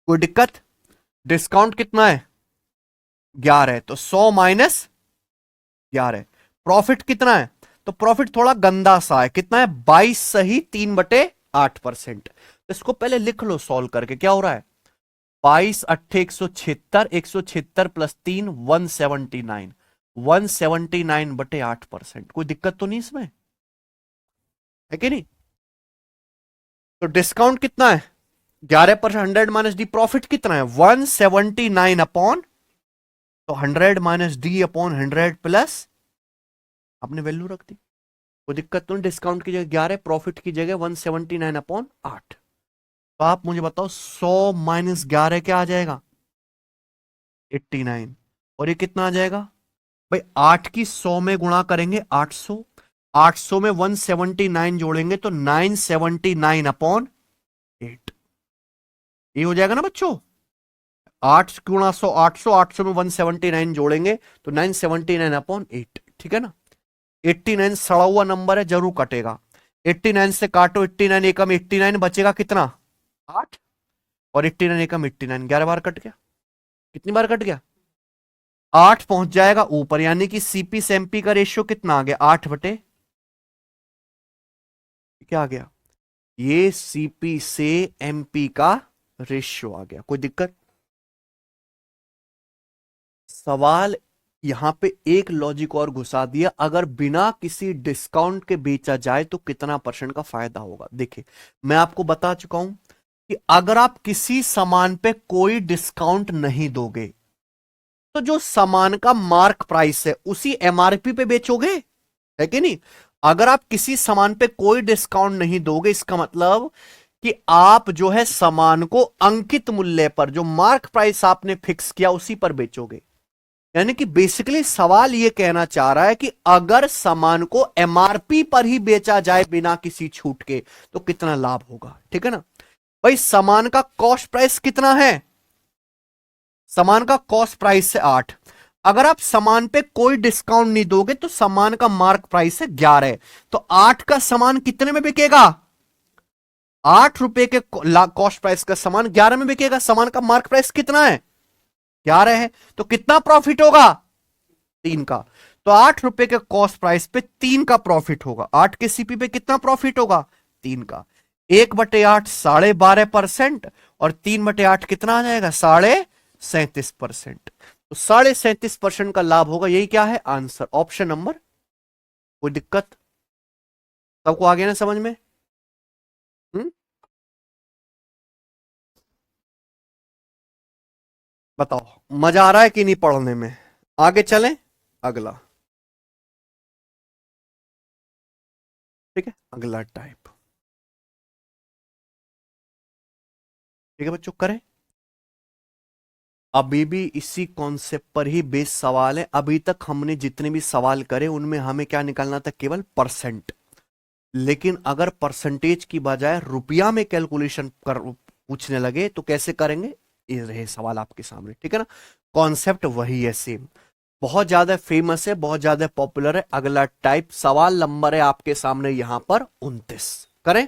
Speaker 1: कोई दिक्कत। डिस्काउंट कितना है 11 है तो 100 - 11। प्रॉफिट कितना है, तो प्रॉफिट थोड़ा गंदा सा है, कितना है 22 सही 3/8%। इसको पहले लिख लो सॉल्व करके, क्या हो रहा है 22 अट्ठे 176, 176 प्लस 3 179, 179/8%। कोई दिक्कत तो नहीं इसमें, है कि नहीं। तो डिस्काउंट कितना है 11%, 100 - d, प्रॉफिट कितना है 179 अपॉन, तो 100 - d/100 प्लस आपने वैल्यू रख दी, कोई दिक्कत तो नहीं। डिस्काउंट की जगह 11, प्रॉफिट की जगह 179/8। तो आप मुझे बताओ 100 - 11 क्या आ जाएगा 89, और ये कितना आ जाएगा भाई 8 की 100 में गुणा करेंगे 800, 800 में 179 जोड़ेंगे तो 979/8। ये हो जाएगा ना बच्चों, 8 गुणा 100 800, 800 में 179 जोड़ेंगे तो 979/8, ठीक है ना। 89 सड़ा हुआ नंबर है, जरूर कटेगा। 89 से काटो, 89 एकम 89 बचेगा कितना 8, और 89 एकम 89 11 बार कट गया, कितनी बार कट गया 8 पहुंच जाएगा ऊपर, यानी कि सीपी से एमपी का रेशियो कितना आ गया 8 बटे क्या आ गया, ये सीपी से एमपी का रेशियो आ गया। कोई दिक्कत, सवाल यहां पे एक लॉजिक और घुसा दिया, अगर बिना किसी डिस्काउंट के बेचा जाए तो कितना परसेंट का फायदा होगा। देखिए मैं आपको बता चुका हूं कि अगर आप किसी सामान पे कोई डिस्काउंट नहीं दोगे तो जो सामान का मार्क प्राइस है उसी एमआरपी पे बेचोगे, है कि नहीं। अगर आप किसी सामान पे कोई डिस्काउंट नहीं दोगे इसका मतलब कि आप जो है सामान को अंकित मूल्य पर, जो मार्क प्राइस आपने फिक्स किया उसी पर बेचोगे। यानी कि बेसिकली सवाल यह कहना चाह रहा है कि अगर सामान को एमआरपी पर ही बेचा जाए बिना किसी छूट के तो कितना लाभ होगा, ठीक है ना। भाई सामान का कॉस्ट प्राइस कितना है, सामान का कॉस्ट प्राइस है 8। अगर आप सामान पे कोई डिस्काउंट नहीं दोगे तो सामान का मार्क प्राइस है 11, तो 8 का सामान कितने में बिकेगा, 8 रुपए के कॉस्ट प्राइस का सामान 11 में बिकेगा। सामान का मार्क प्राइस कितना है, 11 है, तो कितना प्रॉफिट होगा, 3 का। तो 8 रुपए के कॉस्ट प्राइस पे 3 का प्रॉफिट होगा। 8 के सीपी पे कितना प्रॉफिट होगा, 3 का। 1/8 12.5% और 3/8 कितना आ जाएगा, 37.5%। तो 37.5% का लाभ होगा। यही क्या है आंसर, ऑप्शन नंबर। कोई दिक्कत सबको आ गया ना समझ में। बताओ मजा आ रहा है कि नहीं पढ़ने में। आगे चलें, अगला। ठीक है, अगला टाइप। ठीक है बच्चों, करें। अभी भी इसी कॉन्सेप्ट पर ही बेस सवाल है। अभी तक हमने जितने भी सवाल करे उनमें हमें क्या निकालना था, केवल परसेंट। लेकिन अगर परसेंटेज की बजाय रुपया में कैलकुलेशन कर पूछने लगे तो कैसे करेंगे, ये रहे सवाल आपके सामने, ठीक है ना। कॉन्सेप्ट वही है, सेम। बहुत ज्यादा फेमस है, बहुत ज्यादा पॉपुलर है। अगला टाइप सवाल नंबर है आपके सामने यहां पर 29। करें।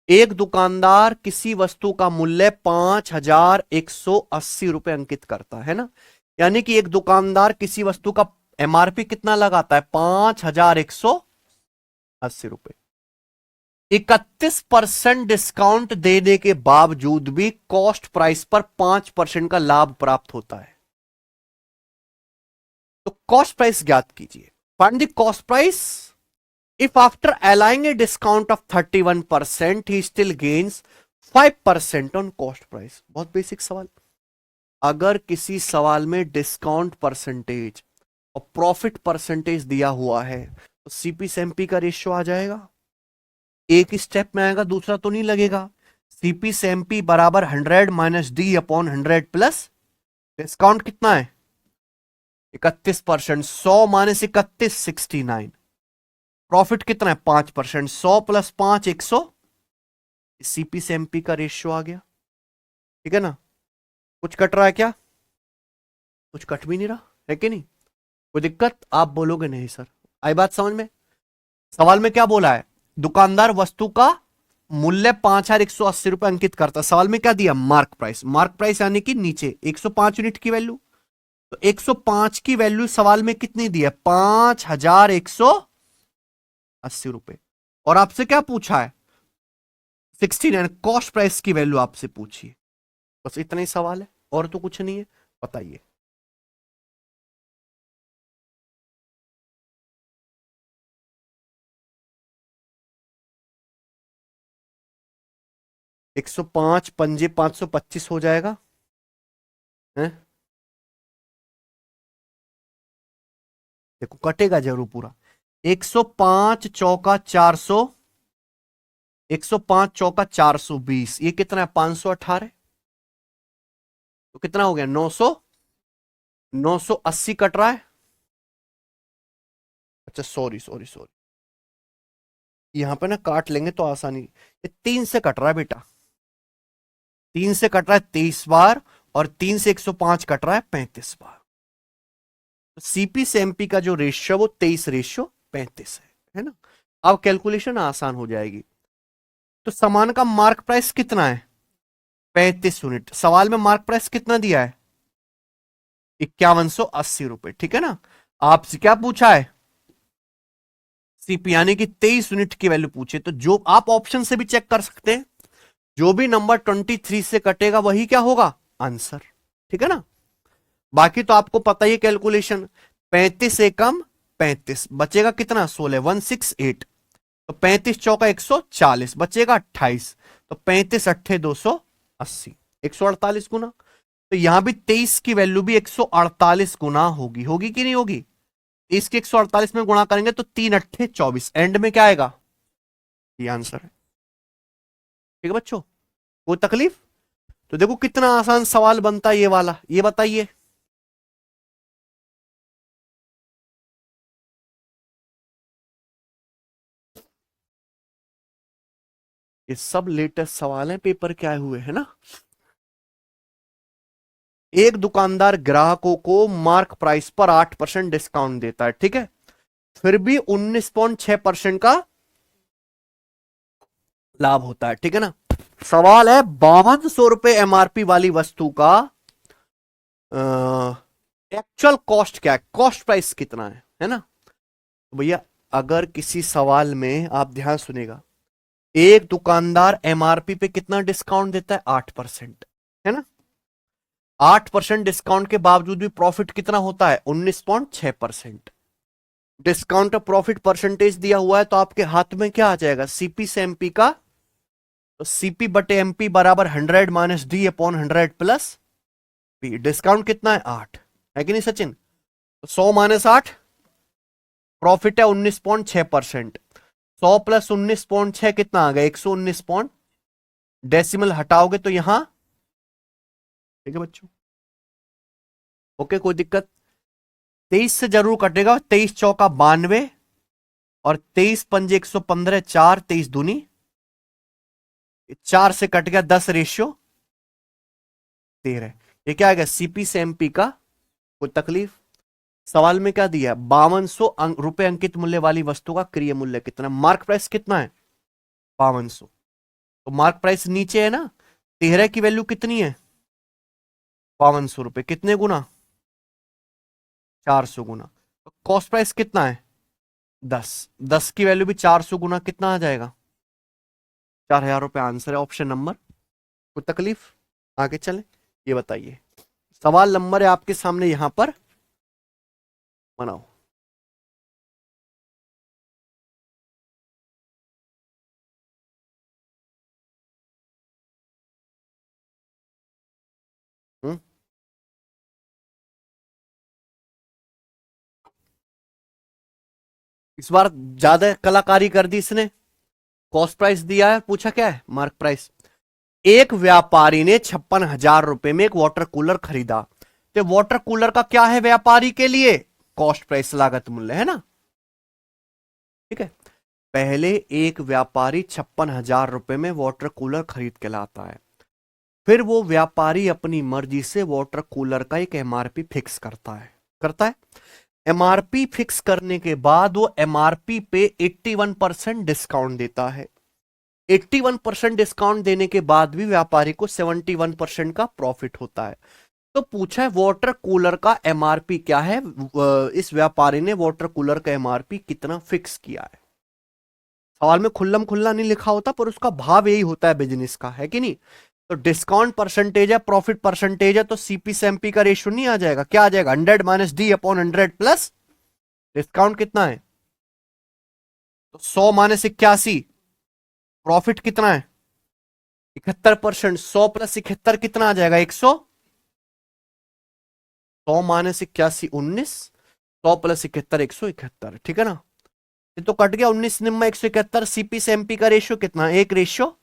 Speaker 1: एक दुकानदार किसी वस्तु का मूल्य 5,180 रुपए अंकित करता है ना। यानी कि एक दुकानदार किसी वस्तु का एमआरपी कितना लगाता है, 5,180 रुपए। 31% डिस्काउंट देने के बावजूद भी कॉस्ट प्राइस पर 5% का लाभ प्राप्त होता है। तो कॉस्ट प्राइस ज्ञात कीजिए। Find the cost price if after allowing a discount of 31% he still gains 5% on cost price. बहुत बेसिक सवाल। अगर किसी सवाल में डिस्काउंट परसेंटेज और प्रॉफिट परसेंटेज दिया हुआ है तो सीपी से एमपी का रेशियो आ जाएगा। एक ही स्टेप में आएगा, दूसरा तो नहीं लगेगा। सीपी से एमपी बराबर 100 minus D upon 100 plus discount कितना है, 31%। 100 माइनस 31 69। प्रॉफिट कितना है, 5%। 100 प्लस 5 100। सीपी से एमपी का रेशियो आ गया, ठीक है ना। कुछ कट रहा है क्या, कुछ कट भी नहीं रहा है कि नहीं। कोई दिक्कत, आप बोलोगे नहीं सर। आई बात समझ में। सवाल में क्या बोला है, दुकानदार वस्तु का मूल्य 5,180 रुपए अंकित करता। सवाल में क्या दिया, मार्क प्राइस। मार्क प्राइस यानी कि नीचे 105 यूनिट की वैल्यू। तो 105 की वैल्यू सवाल में कितनी दी है, 5,180 रुपए। और आपसे क्या पूछा है, 69 कॉस्ट प्राइस की वैल्यू आपसे पूछी है। बस इतना ही सवाल है, और तो कुछ नहीं है। बताइए। एक 105 पंजे 525 हो जाएगा है? देखो कटेगा जरूर पूरा। 105 चौका 400, 105 चौका 420, ये कितना है 518। तो कितना हो गया 900, 980 कट रहा है। अच्छा सॉरी सॉरी सॉरी, यहां पे ना काट लेंगे तो आसानी। ये 3 से कट रहा है बेटा, 3 से कट रहा है 23 बार, और 3 से 105 कट रहा है 35 बार। तो सीपी से एमपी का जो रेशियो वो 23:35 है ना। अब कैलकुलेशन आसान हो जाएगी। तो सामान का मार्क प्राइस कितना है, 35 यूनिट। सवाल में मार्क प्राइस कितना दिया है, 5180 रुपए, ठीक है ना। आपसे क्या पूछा है, सीपी यानी कि 23 यूनिट की वैल्यू पूछे। तो जो आप ऑप्शन से भी चेक कर सकते हैं, जो भी नंबर 23 से कटेगा वही क्या होगा आंसर, ठीक है ना। बाकी तो आपको पता ही है कैलकुलेशन। 35 से कम 35 बचेगा कितना 16 168। तो 35 चौका 140 बचेगा 28। तो 35 अट्ठे 280 148 गुना। तो यहां भी 23 की वैल्यू भी 148 गुना होगी, होगी कि नहीं होगी? इसके 148 में गुणा करेंगे तो 3 अट्ठे 24, एंड में क्या आएगा? ये आंसर है। ठीक है बच्चों, कोई तकलीफ? तो देखो कितना आसान सवाल बनता है ये वाला, ये बताइए। ये सब लेटेस्ट सवाल हैं पेपर के आए हुए, है ना। एक दुकानदार ग्राहकों को मार्क प्राइस पर 8% डिस्काउंट देता है, ठीक है, फिर भी 19.6% का लाभ होता है, ठीक है ना। सवाल है 5200 रुपए एमआरपी वाली वस्तु का एक्चुअल कॉस्ट क्या है, कॉस्ट प्राइस कितना है ना। तो भैया अगर किसी सवाल में आप ध्यान सुनेगा, एक दुकानदार एमआरपी पे कितना डिस्काउंट देता है 8%, है ना। 8% डिस्काउंट के बावजूद भी प्रॉफिट कितना होता है 19.6%। डिस्काउंट प्रॉफिट परसेंटेज दिया हुआ है तो आपके हाथ में क्या आ जाएगा, सीपी से एमपी का। तो सीपी बटे एमपी बराबर 100 minus D upon 100 plus P. Discount कितना है 8, है कि नहीं सचिन? तो 100 माइनस 8, प्रॉफिट है 19.6%। 100 प्लस 19.6 कितना आ गया 119 पॉइंट। डेसिमल हटाओगे तो यहां, ठीक है बच्चों, ओके कोई दिक्कत? 23 से जरूर कटेगा, 23 चौका 92 और 23 पंजे 115, 4 23 दूनी 4 से कट गया 10 रेशियो 13। ये क्या आ गया सीपी से एमपी का। कोई तकलीफ? सवाल में क्या दिया है 5200 रुपए अंकित मूल्य वाली वस्तु का क्रय मूल्य कितना, मार्क प्राइस कितना है 5200। तो मार्क प्राइस नीचे है ना, 13 की वैल्यू कितनी है 5200 रुपए, कितने गुना 400 गुना। तो कॉस्ट प्राइस कितना है 10, 10 की वैल्यू भी 400 गुना कितना आ जाएगा 4000 रुपए। आंसर है ऑप्शन नंबर। कोई तकलीफ? आगे चले, ये बताइए। सवाल नंबर है आपके सामने यहां पर, बनाओ। हम्म इस बार ज्यादा कलाकारी कर दी इसने। कॉस्ट प्राइस दिया है, पूछा क्या है मार्क प्राइस। एक व्यापारी ने 56,000 रुपए में एक वाटर कूलर खरीदा। तो वाटर कूलर का क्या है व्यापारी के लिए, कॉस्ट प्राइस लागत मूल्य, है ना। ठीक है, पहले एक व्यापारी 56,000 रुपए में वाटर कूलर खरीद के लाता है। फिर वो व्यापारी अपनी मर्जी से वाटर कूलर का एक एमआरपी फिक्स करता है। एमआरपी फिक्स करने के बाद वो एमआरपी पे 81% डिस्काउंट देता है। 81% डिस्काउंट देने के बाद भी व्यापारी को 71% का प्रॉफिट होता है। तो पूछा है वाटर कूलर का एमआरपी क्या है, इस व्यापारी ने वाटर कूलर का एमआरपी कितना फिक्स किया है। सवाल में खुल्लम खुल्ला नहीं लिखा होता पर उसका भाव यही होता है बिजनेस का, है कि नहीं। तो डिस्काउंट परसेंटेज है, प्रॉफिट परसेंटेज है, तो सीपी से एमपी का रेशियो नहीं आ जाएगा, क्या आ जाएगा 100 minus D upon 100 plus discount कितना है। तो 100 माइनस 81, प्रॉफिट कितना है 71%। 100 प्लस 71 कितना आ जाएगा 100। 100 माइनस 81 19, 100 प्लस 71 171, ठीक है ना। ये तो कट गया 19 निम्मा 171। सीपी से एमपी का रेशियो कितना है, एक रेशियो।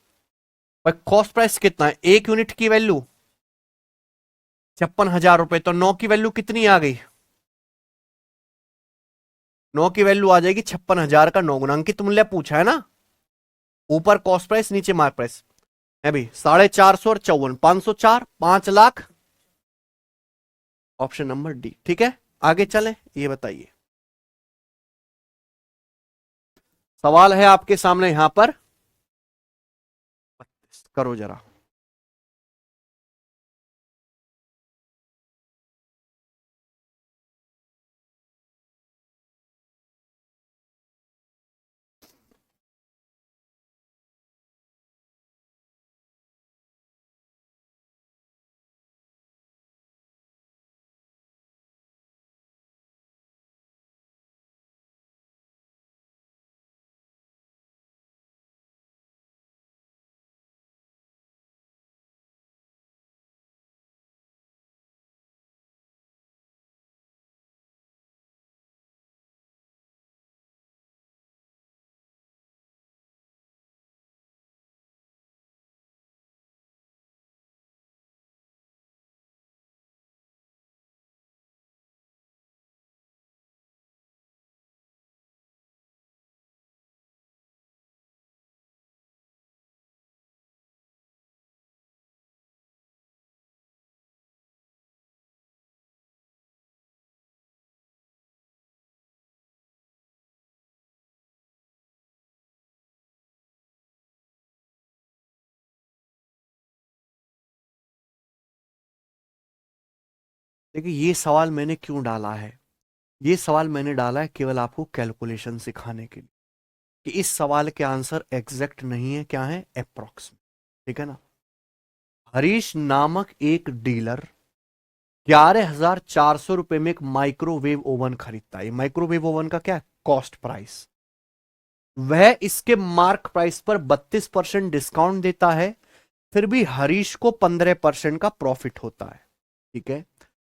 Speaker 1: और कॉस्ट प्राइस कितना है, एक यूनिट की वैल्यू 56,000 रुपए। तो 9 की वैल्यू कितनी आ गई, 9 की वैल्यू आ जाएगी 56,000 का 9 गुना। अंकित मूल्य पूछा है ना, ऊपर कॉस्ट प्राइस नीचे मार्क प्राइस है भाई। 450 और 54 504, 5 लाख। ऑप्शन नंबर डी, ठीक है। आगे चलें, ये बताइए। सवाल है आपके सामने यहां पर, करो जरा। देखिए ये सवाल मैंने क्यों डाला है, ये सवाल मैंने डाला है केवल आपको कैलकुलेशन सिखाने के लिए, कि इस सवाल के आंसर एग्जैक्ट नहीं है, क्या है, अप्रोक्स। ठीक है ना। हरीश नामक एक डीलर 11,400 रुपए में एक माइक्रोवेव ओवन खरीदता है। ये माइक्रोवेव ओवन का क्या है, कॉस्ट प्राइस। वह इसके मार्क प्राइस पर 32% डिस्काउंट देता है, फिर भी हरीश को 15% का प्रॉफिट होता है। ठीक है।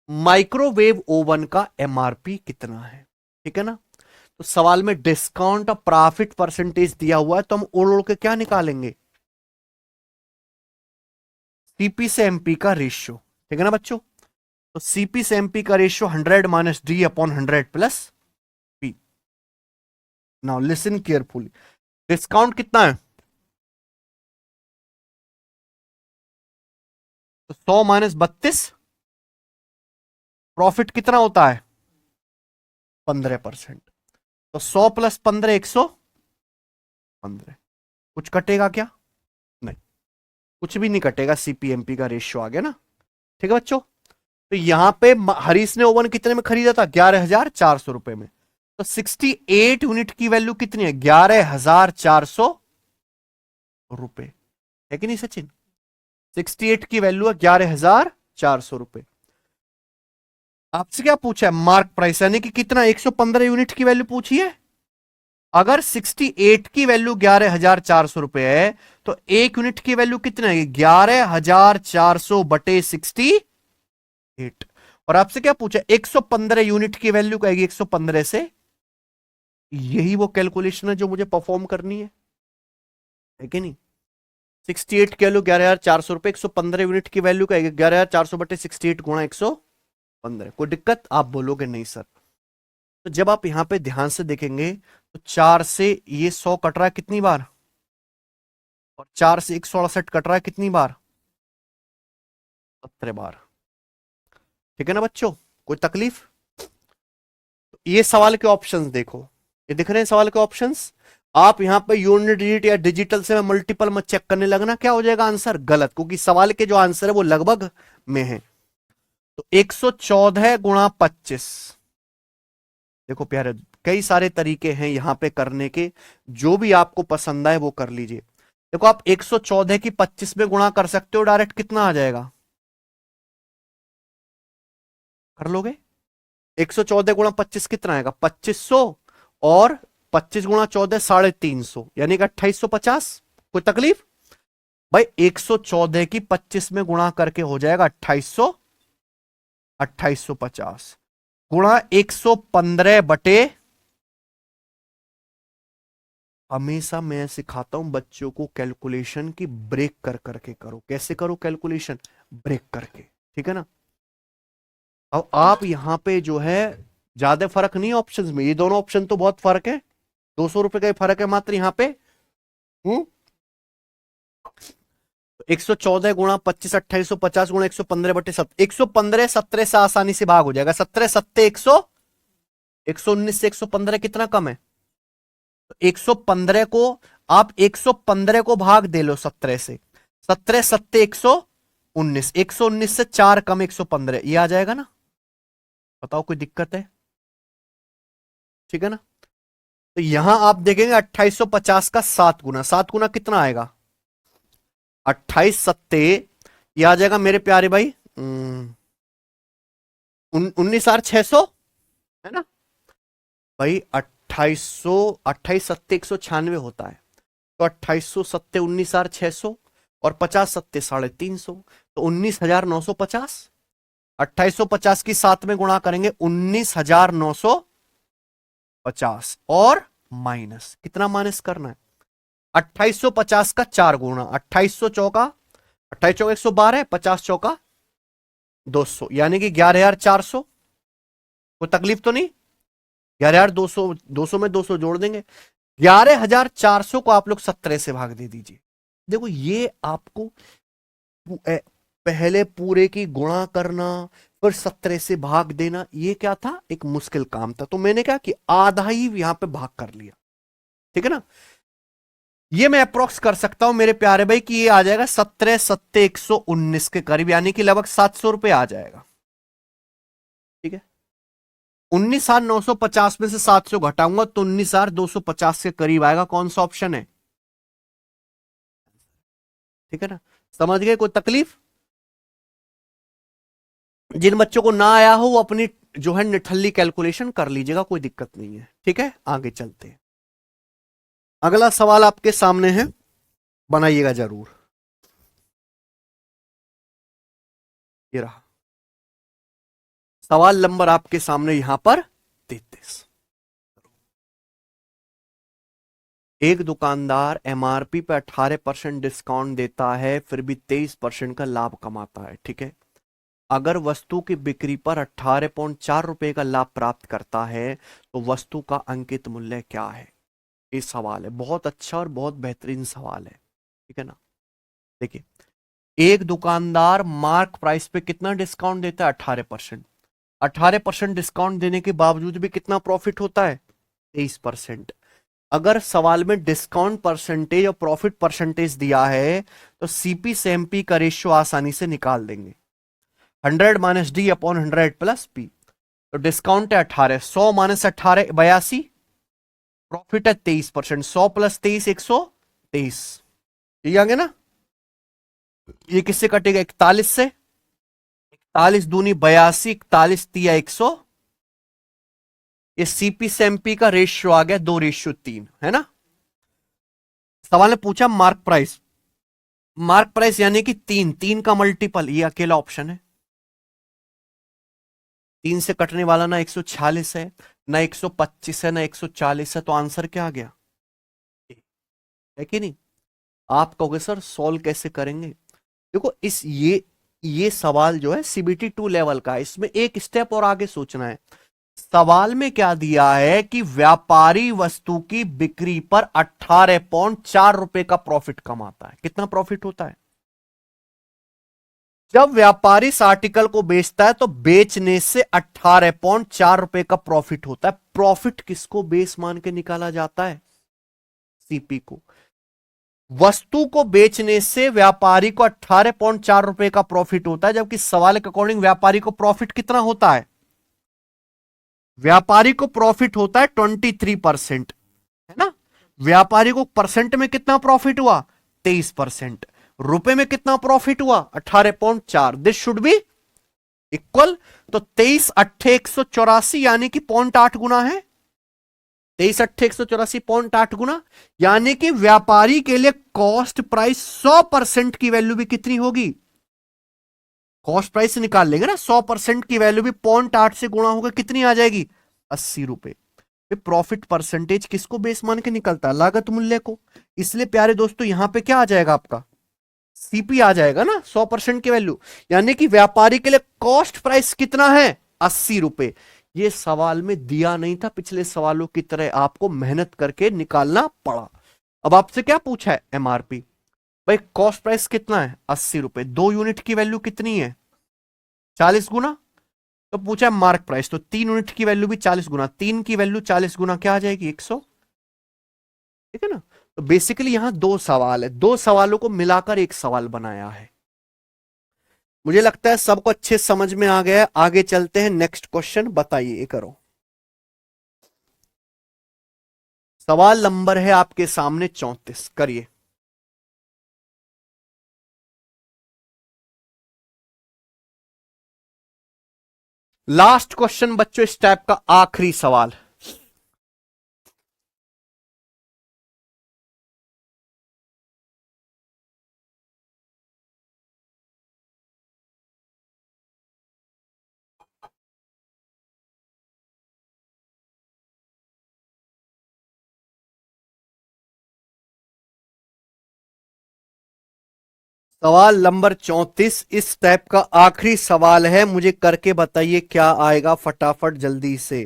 Speaker 1: माइक्रोवेव ओवन का एमआरपी कितना है। ठीक है ना। तो सवाल में डिस्काउंट और प्रॉफिट परसेंटेज दिया हुआ है, तो हम ओढ़ ओढ़ के क्या निकालेंगे, सीपी से एमपी का रेशियो। ठीक है ना बच्चों। तो सीपी से एमपी का ratio 100 minus D upon 100 plus P. Now listen carefully. Discount कितना है, तो 100 माइनस 32, प्रॉफिट कितना होता है 15%। तो 100 प्लस 15 115। कुछ कटेगा क्या, नहीं, कुछ भी नहीं कटेगा, सीपीएमपी का रेशियो आ गया ना। ठीक है बच्चों। तो यहां पे हरीश ने ओवन कितने में खरीदा था, 11,400 रुपए में। तो 68 यूनिट की वैल्यू कितनी है, 11,400 रुपए, है कि नहीं सचिन। 68 की वैल्यू है 11,400 रुपए। आपसे क्या पूछा है, मार्क प्राइस, यानी कि कितना, 115 यूनिट की वैल्यू पूछी है। अगर 68 की वैल्यू 11,400 रुपए है, तो एक यूनिट की वैल्यू कितना है, 11,400 बटे 68। और आपसे क्या पूछा, 115 यूनिट की वैल्यू कहेगी 115 से। यही वो कैलकुलेशन है जो मुझे परफॉर्म करनी है कि नहीं। 68 की वैल्यू 11,400 रुपए, 115 यूनिट की वैल्यू कहेगी 11,400 बटे 68 गुणा 115। कोई दिक्कत, आप बोलोगे नहीं सर। तो जब आप यहां पे ध्यान से देखेंगे, तो 4 से ये 100 कट रहा है कितनी बार, और 4 से 168 कट रहा है कितनी बार, 17 बार। ठीक है ना बच्चों, कोई तकलीफ। तो ये सवाल के ऑप्शंस देखो, ये दिख रहे हैं सवाल के ऑप्शंस। आप यहां पे यूनिट डिजिट या डिजिटल से मल्टीपल मत चेक करने लगना, क्या हो जाएगा आंसर गलत, क्योंकि सवाल के जो आंसर है वो लगभग में है। तो 114 गुणा 25, देखो प्यारे, कई सारे तरीके हैं यहां पे करने के, जो भी आपको पसंद आए वो कर लीजिए। देखो आप 114 की 25 में गुणा कर सकते हो, डायरेक्ट कितना आ जाएगा, कर लोगे। 114 गुणा 25 कितना आएगा, 2500, और 25 गुणा 14 350, यानी कि 2850। कोई तकलीफ भाई, 114 की 25 में गुणा करके हो जाएगा 2800, 2850 गुणा 115 बटे, हमेशा मैं सिखाता हूं बच्चों को कैलकुलेशन की ब्रेक कर करके करो। कैसे करो कैलकुलेशन, ब्रेक करके। ठीक है ना। अब आप यहां पे जो है, ज्यादा फर्क नहीं है ऑप्शंस में, ये दोनों ऑप्शन तो बहुत फर्क है, 200 रुपए का ही फर्क है मात्र यहां पे। 114 गुणा 25 2850 गुणा 115 बटे 115 17 से आसानी से भाग हो जाएगा, 17 सत्ते 100, 119 से 115 कितना कम है, तो 115 को आप 115 को भाग दे लो 17 से, 17 सत्ते 119, 119 से 4 कम 115, ये आ जाएगा ना। बताओ कोई दिक्कत है। ठीक है ना। तो यहां आप देखेंगे 2850 का 7 गुना, 7 गुना कितना आएगा, 28 सत्ते, ये आ जाएगा मेरे प्यारे भाई 19,600, है ना भाई। 2800, 28 सत्ते 196 होता है, तो 2800 सत्ते 19,600, और 50 सत्ते 350, तो 19,950। 2850 की 7 में गुणा करेंगे 19,950, और माइनस, कितना माइनस करना है, 2850 का 4 गुणा, 2800 चौका, 28 चौका 112, 50 चौका 200, यानी कि 11,400। कोई तकलीफ तो नहीं, 11,200, 200 में 200 जोड़ देंगे, 11,400 को आप लोग 17 से भाग दे दीजिए। देखो ये आपको पहले पूरे की गुणा करना, फिर 17 से भाग देना, ये क्या था, एक मुश्किल काम था। तो मैंने क्या कि आधा ही यहां पे भाग कर लिया। ठीक है ना। ये मैं अप्रोक्स कर सकता हूं मेरे प्यारे भाई कि ये आ जाएगा 17 सत्ते 119 के करीब, यानी कि लगभग 700 रुपए आ जाएगा। ठीक है, 19,950 में से 700 घटाऊंगा तो 19,250 के करीब आएगा। कौन सा ऑप्शन है? ठीक है ना, समझ गए? कोई तकलीफ? जिन बच्चों को ना आया हो वो अपनी जो है निठल्ली कैलकुलेशन कर लीजिएगा, कोई दिक्कत नहीं है। ठीक है, आगे चलते हैं। अगला सवाल आपके सामने है, बनाइएगा जरूर। ये रहा सवाल नंबर आपके सामने यहां पर 33। एक दुकानदार एमआरपी पे 18% डिस्काउंट देता है, फिर भी 23% का लाभ कमाता है। ठीक है, अगर वस्तु की बिक्री पर 18.4 रुपए का लाभ प्राप्त करता है तो वस्तु का अंकित मूल्य क्या है? ये सवाल है, बहुत अच्छा और बहुत बेहतरीन सवाल है। ठीक है ना, देखिए, एक दुकानदार मार्क प्राइस पे कितना डिस्काउंट देता है? 18%। 18% डिस्काउंट देने के बावजूद भी कितना प्रॉफिट होता है? 23%। अगर सवाल में डिस्काउंट परसेंटेज और प्रॉफिट परसेंटेज दिया है तो सीपी से एमपी का रेशियो आसानी से निकाल देंगे। 100-D/100 + P। तो डिस्काउंट है 18, 100-18 82, प्रॉफिट है 23%, 100 + 23 123। ठीक है ना, ये किससे कटेगा? 41 से। 41 दूनी 82, 41 तिया 100। ये सीपी से एमपी का रेशियो आ गया 2:3, है ना। सवाल ने पूछा मार्क प्राइस, मार्क प्राइस यानी कि तीन, तीन का मल्टीपल, ये अकेला ऑप्शन है। तीन से कटने वाला ना 146 है, ना 125 है, ना 140 है, तो आंसर क्या आ गया? है कि नहीं? आप कहोगे सर सॉल्व कैसे करेंगे? देखो, इस ये सवाल जो है सीबीटी 2 लेवल का है, इसमें एक स्टेप और आगे सोचना है। सवाल में क्या दिया है कि व्यापारी वस्तु की बिक्री पर 18.4 रुपए का प्रॉफिट कमाता है। कितना प्रॉफिट होता है? जब व्यापारी इस आर्टिकल को बेचता है तो बेचने से 18.4 रुपए का प्रॉफिट होता है। प्रॉफिट किसको बेस मान के निकाला जाता है? सीपी को। वस्तु को बेचने से व्यापारी को 18.4 रुपए का प्रॉफिट होता है, जबकि सवाल के अकॉर्डिंग व्यापारी को प्रॉफिट कितना होता है? व्यापारी को प्रॉफिट होता है 23%, है ना। व्यापारी को परसेंट में कितना प्रॉफिट हुआ? 23%। रुपए में कितना प्रॉफिट हुआ? 18.4। This should be equal. तो 23 × 8 = 184, यानी कि 0.8 गुना है। 23 × 8 = 184.8 गुना, यानी कि व्यापारी के लिए कॉस्ट प्राइस 100% की वैल्यू भी कितनी होगी? कॉस्ट प्राइस से निकाल लेंगे ना, 100% की वैल्यू भी 0.8 से गुणा होकर कितनी आ जाएगी? 80 रुपए। प्रॉफिट परसेंटेज किसको बेस मान के निकलता है? लागत मूल्य को। इसलिए प्यारे दोस्तों यहां पे क्या आ जाएगा आपका? सीपी आ जाएगा ना, 100% की वैल्यू। यानी कि व्यापारी के लिए कॉस्ट प्राइस कितना है? 80 रुपए। ये सवाल में दिया नहीं था, पिछले सवालों की तरह आपको मेहनत करके निकालना पड़ा। अब आपसे क्या पूछा है? एमआरपी। भाई कॉस्ट प्राइस कितना है? 80 रुपए। 2 यूनिट की वैल्यू कितनी है? 40 गुना। तो पूछा है मार्क प्राइस, तो 3 यूनिट की वैल्यू भी 40 गुना, 3 की वैल्यू 40 गुना क्या आ जाएगी? 100। ठीक है ना। तो बेसिकली यहां दो सवाल है, दो सवालों को मिलाकर एक सवाल बनाया है। मुझे लगता है सबको अच्छे समझ में आ गया। आगे चलते हैं, नेक्स्ट क्वेश्चन बताइए, करो। सवाल नंबर है आपके सामने 34, करिए। लास्ट क्वेश्चन बच्चों, इस टाइप का आखिरी सवाल। सवाल नंबर 34 इस टाइप का आखिरी सवाल है। मुझे करके बताइए क्या आएगा, फटाफट जल्दी से।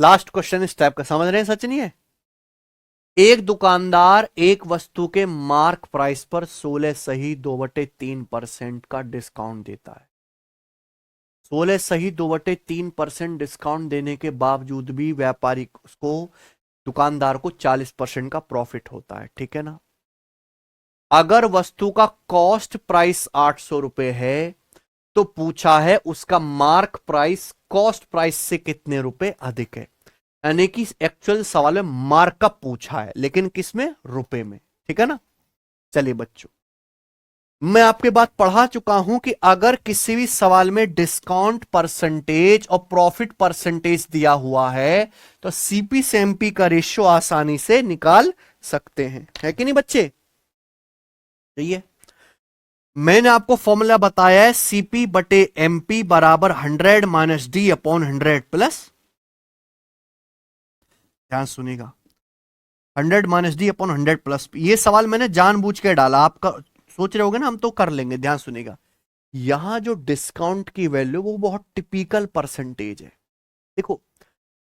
Speaker 1: लास्ट क्वेश्चन इस टाइप का, समझ रहे हैं? सच नहीं है? एक दुकानदार एक वस्तु के मार्क प्राइस पर 16 सही 2/3% का डिस्काउंट देता है। 16 सही 2/3% डिस्काउंट देने के बावजूद भी व्यापारी को, दुकानदार को 40% का प्रॉफिट होता है, ठीक है ना? अगर वस्तु का कॉस्ट प्राइस 800 रुपए है तो पूछा है उसका मार्क प्राइस कॉस्ट प्राइस से कितने रुपए अधिक है। यानी कि एक्चुअल सवाल में मार्कअप पूछा है, लेकिन किस में? रुपए में, ठीक है ना? चलिए बच्चों, मैं आपके बात पढ़ा चुका हूं कि अगर किसी भी सवाल में डिस्काउंट परसेंटेज और प्रॉफिट परसेंटेज दिया हुआ है तो सीपी से एमपी का रेशियो आसानी से निकाल सकते हैं, है कि नहीं बच्चे? सही है। मैंने आपको फॉर्मूला बताया है, सीपी बटे एमपी बराबर 100 माइनस डी अपॉन 100 प्लस, ध्यान सुनिएगा, 100 माइनस डी अपॉन 100 प्लस। ये सवाल मैंने जानबूझ के डाला, आपका सोच रहे होगे ना हम तो कर लेंगे। ध्यान सुनिएगा, यहां जो डिस्काउंट की वैल्यू वो बहुत टिपिकल परसेंटेज है। देखो,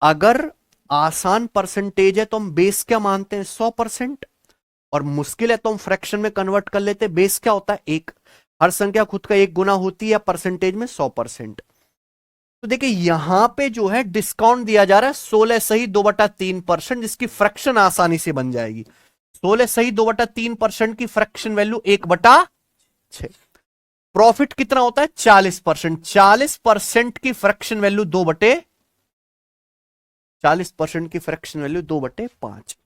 Speaker 1: अगर आसान परसेंटेज है तो हम बेस क्या मानते हैं? 100%। और मुश्किल है तो हम फ्रैक्शन में कन्वर्ट कर लेते हैं। बेस क्या होता है? एक। हर संख्या खुद का एक गुना होती है परसेंटेज में 100%। तो देखिए यहां पे जो है डिस्काउंट दिया जा रहा है 16 सही 2/3%, जिसकी फ्रैक्शन आसानी से बन जाएगी। 16 सही 2/3% की फ्रैक्शन वैल्यू 1/6। प्रॉफिट कितना होता है? 40%। 40% की फ्रैक्शन वैल्यू 40% की फ्रैक्शन वैल्यू 2/5।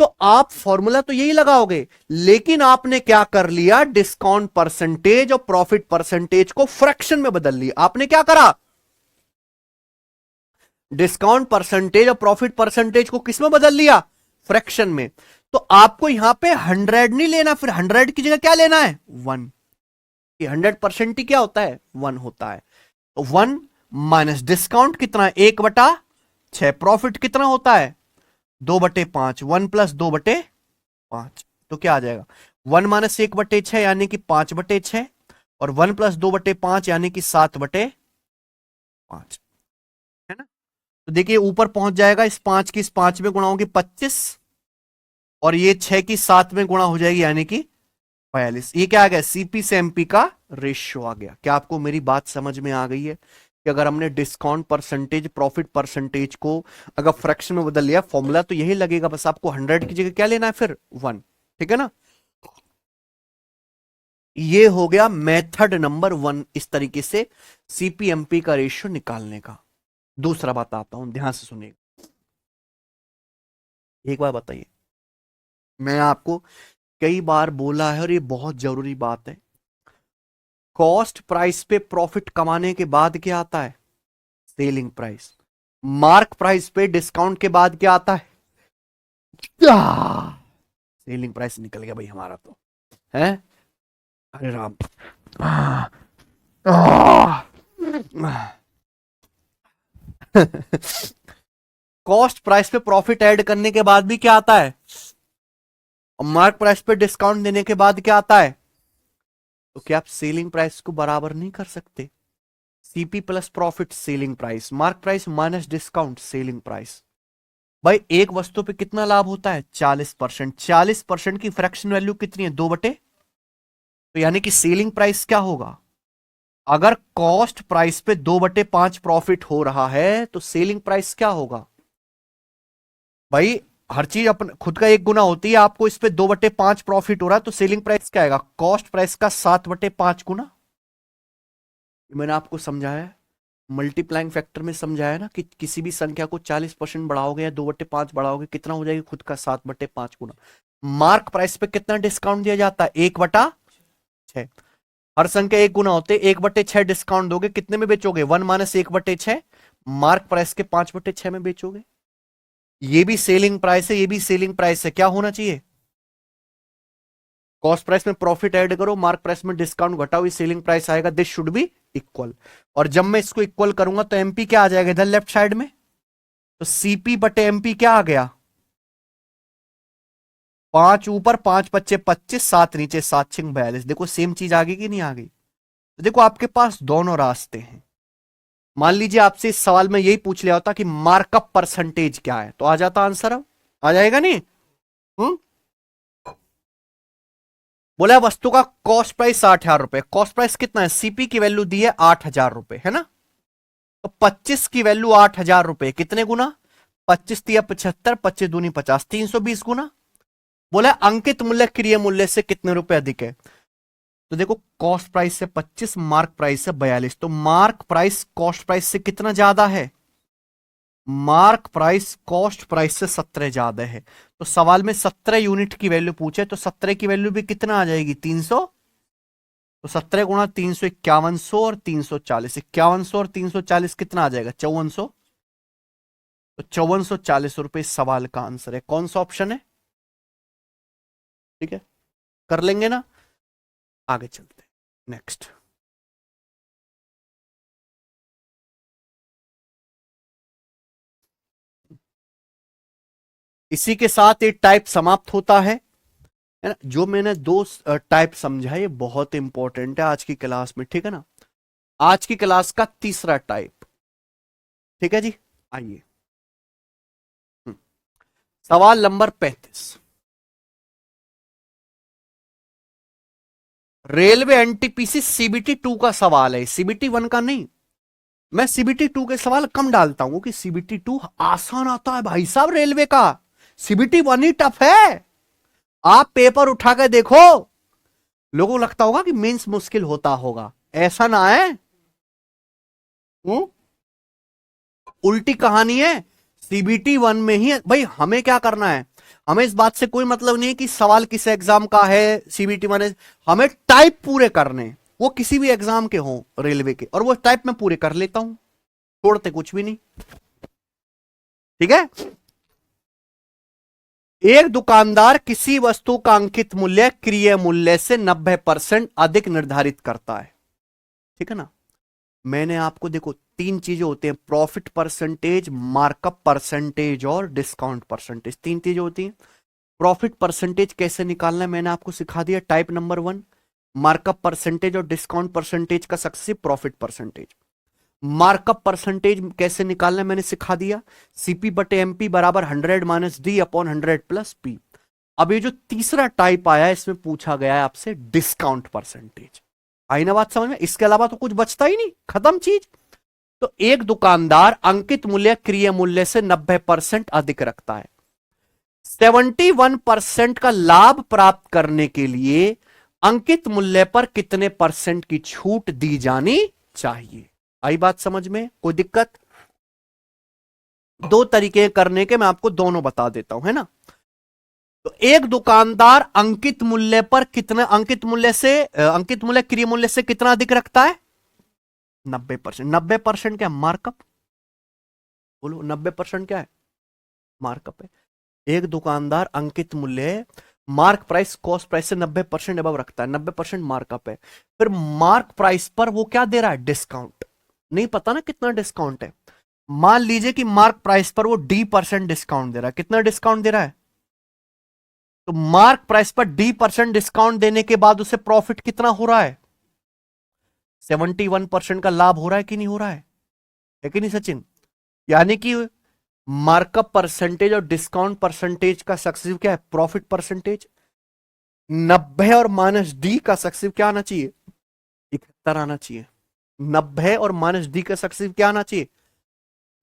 Speaker 1: तो आप फॉर्मूला तो यही लगाओगे, लेकिन आपने क्या कर लिया? डिस्काउंट परसेंटेज और प्रॉफिट परसेंटेज को फ्रैक्शन में बदल लिया। आपने क्या करा? डिस्काउंट परसेंटेज और प्रॉफिट परसेंटेज को किस में बदल लिया? फ्रैक्शन में। तो आपको यहां पे 100 नहीं लेना, फिर 100 की जगह क्या लेना है? 1। 100% ही क्या होता है? 1 होता है। तो 1 माइनस डिस्काउंट कितना है? 1/6। प्रॉफिट कितना होता है? 2/5। 1 प्लस 2/5, तो क्या आ जाएगा? 1 माइनस 1/6 यानी कि 5/6, और 1 प्लस 2/5 यानी कि 7/5, है ना? तो देखिए ऊपर पहुंच जाएगा, इस 5 की इस 5 में गुणा होगी 25, और ये 6 की 7 में गुणा हो जाएगी यानी कि 42। ये क्या आ गया? सीपी से एमपी का रेशियो आ गया। क्या आपको मेरी बात समझ में आ गई है कि अगर हमने डिस्काउंट परसेंटेज प्रॉफिट परसेंटेज को अगर फ्रैक्शन में बदल लिया, फॉर्मूला तो यही लगेगा, बस आपको 100 की जगह क्या लेना है? फिर 1, ठीक है ना? ये हो गया मेथड नंबर 1, इस तरीके से सीपीएमपी का रेशियो निकालने का। दूसरा बात आता हूं, ध्यान से सुनिए। एक बार बताइए, मैं आपको कई बार बोला है और ये बहुत जरूरी बात है, कॉस्ट प्राइस पे प्रॉफिट कमाने के बाद क्या आता है? Selling price. मार्क प्राइस पे डिस्काउंट के बाद क्या आता है? सेलिंग प्राइस निकल गया भाई हमारा तो, है? अरे राम। कॉस्ट प्राइस पे प्रॉफिट ऐड करने के बाद भी क्या आता है? और मार्क प्राइस पे डिस्काउंट देने के बाद क्या आता है? तो क्या आप सेलिंग प्राइस को बराबर नहीं कर सकते? CP plus profit selling price, mark price minus discount selling price. भाई एक वस्तु पे कितना लाभ होता है? 40%। 40% की फ्रैक्शन वैल्यू कितनी है? 2/, तो यानी कि सेलिंग प्राइस क्या होगा? अगर कॉस्ट प्राइस पे 2/5 प्रॉफिट हो रहा है तो सेलिंग प्राइस क्या होगा? भाई हर चीज अपन खुद का एक गुना होती है, आपको इस पे 2/5 प्रॉफिट हो रहा है तो सेलिंग प्राइस क्या आएगा? कॉस्ट प्राइस का 7/5 गुना। मैंने आपको समझाया, मल्टीप्लाइंग फैक्टर में समझाया ना कि किसी भी संख्या को 40% बढ़ाओगे या 2/5 बढ़ाओगे कितना हो जाएगा? खुद का 7/5 गुना। मार्क प्राइस पे कितना डिस्काउंट दिया जाता है? 1/6। हर संख्या एक गुना होते, 1/6 डिस्काउंट दोगे कितने में बेचोगे? 1 माइनस 1/6, मार्क प्राइस के 5/6 में बेचोगे। ये भी सेलिंग प्राइस है, ये भी सेलिंग प्राइस है। क्या होना चाहिए? कॉस्ट प्राइस में प्रॉफिट ऐड करो, मार्क प्राइस में डिस्काउंट घटाओ, ये सेलिंग प्राइस आएगा। This should be equal. और जब मैं इसको इक्वल करूंगा तो एमपी क्या आ जाएगा इधर लेफ्ट साइड में? तो सीपी बटे एमपी क्या आ गया? 5 ऊपर 5×5 = 25, 7 नीचे, 7×6 = 42। देखो सेम चीज आ गई कि नहीं आ गई? तो देखो आपके पास दोनों रास्ते हैं। मान लीजिए आपसे इस सवाल में यही पूछ लिया होता कि मार्कअप परसेंटेज क्या है, तो आ जाता आंसर। अब आ जाएगा नहीं? हम्म बोला वस्तु का कॉस्ट प्राइस 60,000 रुपए, कॉस्ट प्राइस कितना है, सीपी की वैल्यू दी है 8,000 रुपए, है ना? तो 25 की वैल्यू 8,000 रुपए, कितने गुना? 25 तिया 75, 25 दूनी 50, 320 गुना। बोला अंकित मूल्य क्रिय मूल्य से कितने रुपए अधिक है? तो देखो कॉस्ट प्राइस से 25, मार्क प्राइस से 42, तो मार्क प्राइस कॉस्ट प्राइस से कितना ज्यादा है? मार्क प्राइस कॉस्ट प्राइस से 17 ज्यादा है। तो सवाल में 17 यूनिट की वैल्यू पूछे, तो 17 की वैल्यू भी कितना आ जाएगी, 300। तो 17 गुणा 300, 5100 और 340, 5100 और 340 कितना आ जाएगा, 5400। तो 5440 रुपए इस सवाल का आंसर है। कौन सा ऑप्शन है? ठीक है, कर लेंगे ना? आगे चलते हैं नेक्स्ट। इसी के साथ ये टाइप समाप्त होता है ना? जो मैंने दो टाइप समझा ये बहुत इंपॉर्टेंट है आज की क्लास में, ठीक है ना? आज की क्लास का तीसरा टाइप, ठीक है जी। आइए, हम्म, सवाल नंबर 35। रेलवे एनटीपीसी सीबीटी 2 का सवाल है, सीबीटी 1 का नहीं। मैं सीबीटी 2 के सवाल कम डालता हूं कि सीबीटी 2 आसान आता है भाई साहब रेलवे का। सीबीटी 1 ही टफ है। आप पेपर उठा के देखो, लोगों को लगता होगा कि मेंस मुश्किल होता होगा, ऐसा ना है। हम्म? उल्टी कहानी है। सीबीटी 1 में ही भाई हमें क्या करना है, हमें इस बात से कोई मतलब नहीं है कि सवाल किस एग्जाम का है, सीबीटी 1 है। हमें टाइप पूरे करने हैं। वो किसी भी एग्जाम के हों रेलवे के, और वो टाइप में पूरे कर लेता हूं, छोड़ते कुछ भी नहीं। ठीक है। एक दुकानदार किसी वस्तु का अंकित मूल्य क्रय मूल्य से 90% अधिक निर्धारित करता है, ठीक है ना? मैंने आपको देखो तीन चीजें होती हैं, प्रॉफिट परसेंटेज, मार्कअप परसेंटेज और डिस्काउंट परसेंटेज, तीन चीजें होती हैं। प्रॉफिट परसेंटेज कैसे निकालना है मैंने आपको सिखा दिया, टाइप नंबर 1। मार्कअप परसेंटेज और डिस्काउंट परसेंटेज का successive profit percentage. Markup percentage कैसे निकालना है मैंने सिखा दिया, सीपी बटे एमपी बराबर 100 minus D upon 100 plus P. अब ये जो तीसरा टाइप आया है इसमें पूछा गया है आपसे डिस्काउंट परसेंटेज। आई ना बात समझ में? इसके अलावा तो कुछ बचता ही नहीं, खत्म चीज। तो एक दुकानदार अंकित मूल्य क्रय मूल्य से 90% अधिक रखता है। 71% का लाभ प्राप्त करने के लिए अंकित मूल्य पर कितने परसेंट की छूट दी जानी चाहिए? आई बात समझ में? कोई दिक्कत? दो तरीके करने के, मैं आपको दोनों बता देता हूं, है ना? तो एक दुकानदार अंकित मूल्य पर कितना, अंकित मूल्य क्रय मूल्य से कितना अधिक रखता है? 90%। 90% क्या मार्कअप? बोलो 90% क्या है? मार्कअप है। एक दुकानदार अंकित मूल्य, मार्क प्राइस कॉस्ट प्राइस से 90% अबव रखता है, 90% मार्कअप है। फिर मार्क प्राइस पर वो क्या दे रहा है? डिस्काउंट। नहीं पता ना कितना डिस्काउंट है। मान लीजिए कि मार्क प्राइस पर वो D% डिस्काउंट दे रहा है। कितना डिस्काउंट दे रहा है? तो मार्क प्राइस पर D% डिस्काउंट देने के बाद उसे प्रॉफिट कितना हो रहा है? 71% का लाभ हो रहा है कि नहीं हो रहा है कि नहीं सचिन? यानी कि मार्कअप परसेंटेज और डिस्काउंट परसेंटेज का सक्सेसिव क्या है? Profit percentage. 90 और माइनस डी का सक्सेसिव क्या आना चाहिए? 71 आना चाहिए। 90 और माइनस डी का सक्सेसिव क्या आना चाहिए?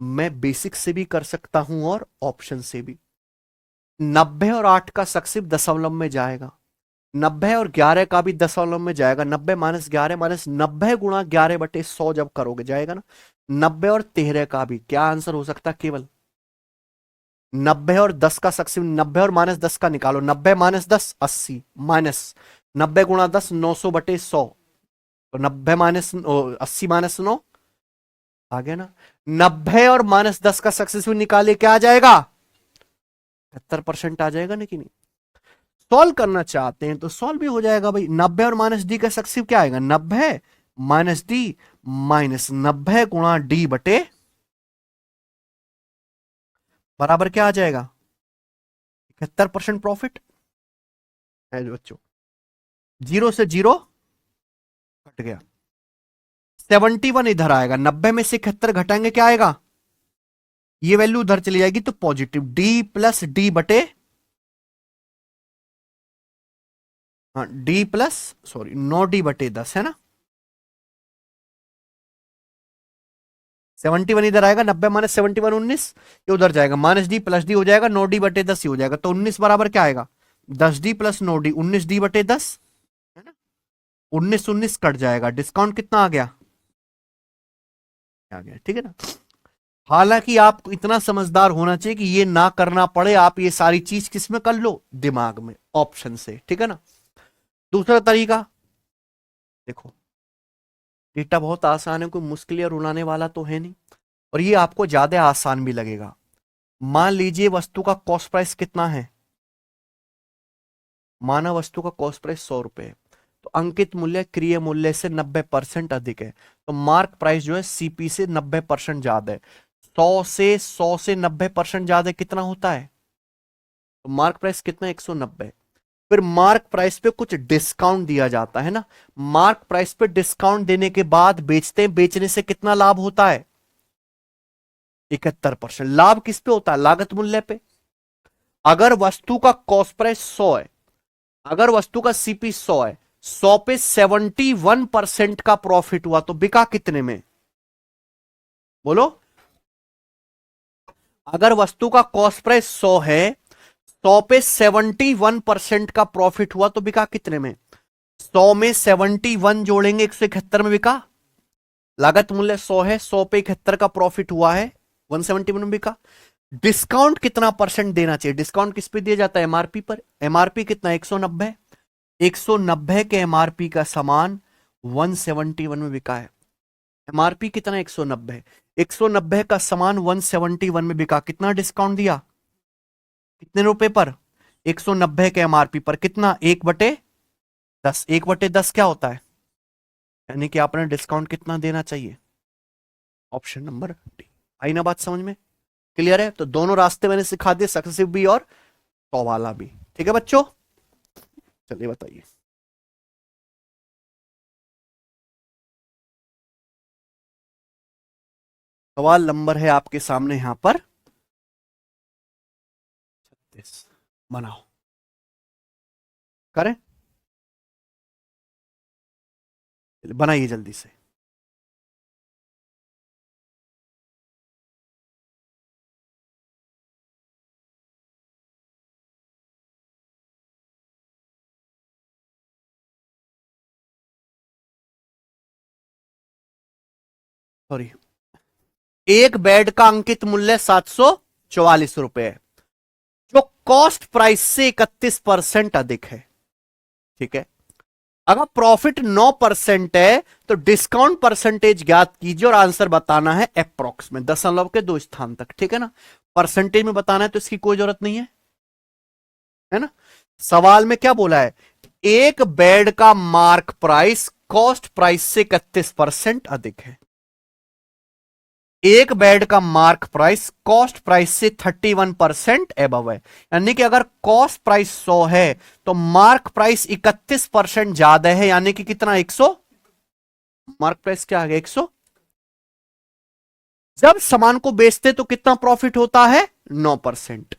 Speaker 1: मैं बेसिक से भी कर सकता हूं और ऑप्शन से भी। 90 और 8 का सक्सेसिव दशमलव में जाएगा, 90 और 11 का भी दशमलव में जाएगा। 90 माइनस 11 माइनस 90 गुणा 11 बटे 100 जब करोगे जाएगा ना। 90 और 13 का भी क्या आंसर हो सकता है? केवल 90 और 10 का सक्सेसिव, 90 और माइनस 10 का निकालो, 90 माइनस 10 80 माइनस 90 गुणा 10 900 बटे 100, तो 90 माइनस 80 माइनस 9 आ गया ना। 90 और माइनस 10 का सक्सेसिव निकालिए, क्या आ जाएगा? 70% आ जाएगा ना कि नहीं? सॉल्व करना चाहते हैं तो सॉल्व भी हो जाएगा भाई। 90 और माइनस डी का सक्सेसिव क्या आएगा? 90 माइनस डी माइनस 90 गुणा डी बटे बराबर क्या आ जाएगा? 71% प्रॉफिट है जो बच्चों, जीरो से जीरो कट गया। 71 इधर आएगा, 90 में से 71 घटाएंगे क्या आएगा, ये वैल्यू उधर चली जाएगी तो पॉजिटिव, डी प्लस डी बटे, हाँ डी प्लस, सॉरी 9d/10 है ना। 71 इधर आएगा, 90 माइनस 71 19, ये उधर जाएगा, माइनस डी प्लस डी हो जाएगा, 9d/10 ही हो जाएगा, तो 19 बराबर क्या आएगा, 10d प्लस 9d, 19d/10 है ना। 19 19 कट जाएगा, डिस्काउंट कितना आ गया, ठीक है ना। हालांकि आप इतना समझदार होना चाहिए कि ये ना करना पड़े, आप ये सारी चीज किस में कर लो, दिमाग में, ऑप्शन से, ठीक है ना। दूसरा तरीका देखो, डेटा बहुत आसान है, कोई मुश्किल या रुलाने वाला तो है नहीं, और ये आपको ज्यादा आसान भी लगेगा। मान लीजिए वस्तु का कॉस्ट प्राइस कितना है, माना वस्तु का कॉस्ट प्राइस 100 रुपए है, तो अंकित मूल्य क्रिय मूल्य से 90% अधिक है, तो मार्क प्राइस जो है सीपी से 90% ज्यादा है। 100 से 90% ज्यादा कितना होता है, तो मार्क प्राइस कितना, 190। फिर मार्क प्राइस पे कुछ डिस्काउंट दिया जाता है ना, मार्क प्राइस पे डिस्काउंट देने के बाद बेचते हैं, बेचने से कितना लाभ होता है, 71%। लाभ किस पे होता है, लागत मूल्य पे। अगर वस्तु का कॉस्ट प्राइस 100 है, अगर वस्तु का सीपी 100 है, 100 पे 71% का प्रॉफिट हुआ तो बिका कितने में, बोलो। अगर वस्तु का कॉस्ट प्राइस 100 है, 100 पे 71% का प्रॉफिट हुआ तो बिका कितने में, 100 में 71 जोड़ेंगे 171 में बिका। लागत मूल्य 100 है, 100 पे 71 का प्रॉफिट हुआ है, 171 में बिका। डिस्काउंट कितना परसेंट देना चाहिए, डिस्काउंट किस पे दिया जाता है, एमआरपी पर। एमआरपी कितना, 190। 190 के एमआरपी का सामान 171 में बिका है। एमआरपी कितना, 190। 190 का सामान 171 में बिका, कितना डिस्काउंट दिया, कितने रुपए पर, 190 के एमआरपी पर कितना, 1/10। 1/10 क्या होता है, यानी कि आपने डिस्काउंट कितना देना चाहिए, ऑप्शन नंबर डी। आई ना बात समझ में, क्लियर है। तो दोनों रास्ते मैंने सिखा दिए, सक्सेसिव भी और 100 वाला भी, ठीक है बच्चों। चलिए बताइए, सवाल नंबर है आपके सामने यहां पर 36, बनाओ, करें, बनाइए जल्दी से। सॉरी, एक बेड का अंकित मूल्य 744 रुपए है, जो कॉस्ट प्राइस से 31% अधिक है, ठीक है। अगर प्रॉफिट 9% है तो डिस्काउंट परसेंटेज ज्ञात कीजिए और आंसर बताना है अप्रोक्स में, दशमलव के 2 स्थान तक, ठीक है ना। परसेंटेज में बताना है तो इसकी कोई जरूरत नहीं है ना। सवाल में क्या बोला है, एक बेड का मार्क प्राइस कॉस्ट प्राइस से 31% अधिक है। एक बेड का मार्क प्राइस कॉस्ट प्राइस से 31% एबव है, यानी कि अगर कॉस्ट प्राइस 100 है तो मार्क प्राइस 31% ज्यादा है, यानी कि कितना, 100। मार्क प्राइस क्या आ गया, 100। जब सामान को बेचते तो कितना प्रॉफिट होता है, 9%।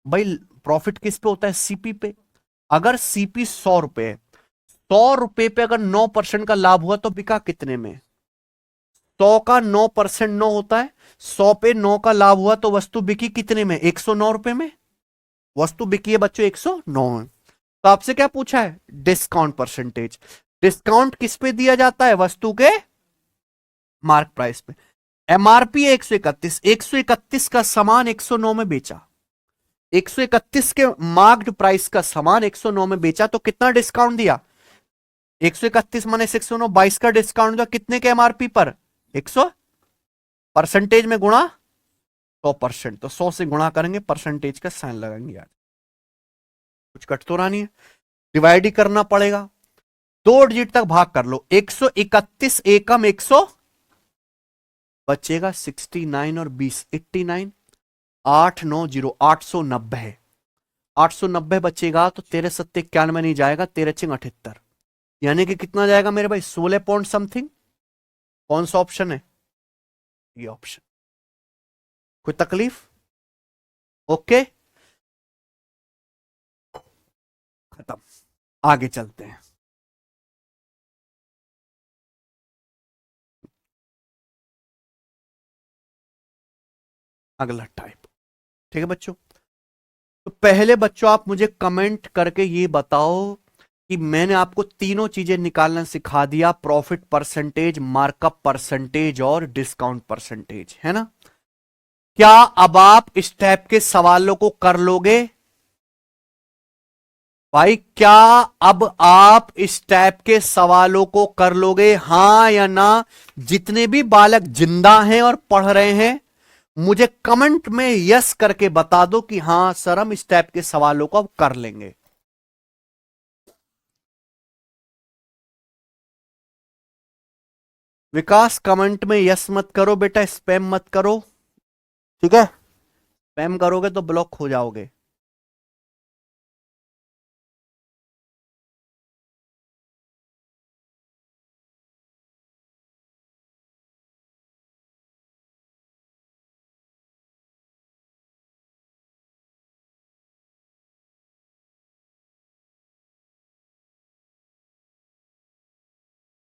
Speaker 1: भाई प्रॉफिट किस पे होता है, सीपी पे। अगर सीपी 100 रुपए, 100 रुपए पे अगर 9% का लाभ हुआ तो बिका कितने में, 100 का 9% 9 होता है, 100 पे 9 का लाभ हुआ तो वस्तु बिकी कितने में, 109 रुपए में। वस्तु बिकी है बच्चों 109 में। तो आपसे क्या पूछा है, डिस्काउंट परसेंटेज। डिस्काउंट किस पे दिया जाता है, वस्तु के मार्क प्राइस पे। एमआरपी 131, 131 का सामान 109 में बेचा, 131 के मार्क्ड प्राइस का सामान 109 में बेचा तो कितना डिस्काउंट दिया, 131 माने 109, 22 का डिस्काउंट दिया कितने के एमआरपी पर, 100। परसेंटेज में गुणा 100%, तो 100 से गुणा करेंगे, परसेंटेज का साइन लगाएंगे। आज कुछ कट तो रहा नहीं है, डिवाइड ही करना पड़ेगा, 2 डिजिट तक भाग कर लो। 131 एकम 100, बचेगा 69 और 20 89, 890 890 है, 890 बचेगा तो 13 सत्ते 91 नहीं जाएगा, 13 चिंग 78, यानी कि कितना जाएगा मेरे भाई, 16 पॉइंट समथिंग। कौन सा ऑप्शन है? ये ऑप्शन। कोई तकलीफ? ओके, खत्म। आगे चलते हैं। अगला टाइप। ठीक है बच्चों, तो पहले बच्चों आप मुझे कमेंट करके ये बताओ कि मैंने आपको तीनों चीजें निकालना सिखा दिया, प्रॉफिट परसेंटेज, मार्कअप परसेंटेज और डिस्काउंट परसेंटेज, है ना? क्या अब आप इस टाइप के सवालों को कर लोगे भाई? क्या अब आप इस टाइप के सवालों को कर लोगे, हां या ना? जितने भी बालक जिंदा हैं और पढ़ रहे हैं, मुझे कमेंट में यस करके बता दो कि हां सर हम इस टाइप के सवालों को अब कर लेंगे। विकास कमेंट में यस मत करो बेटा, स्पैम मत करो, ठीक है? स्पैम करोगे तो ब्लॉक हो जाओगे।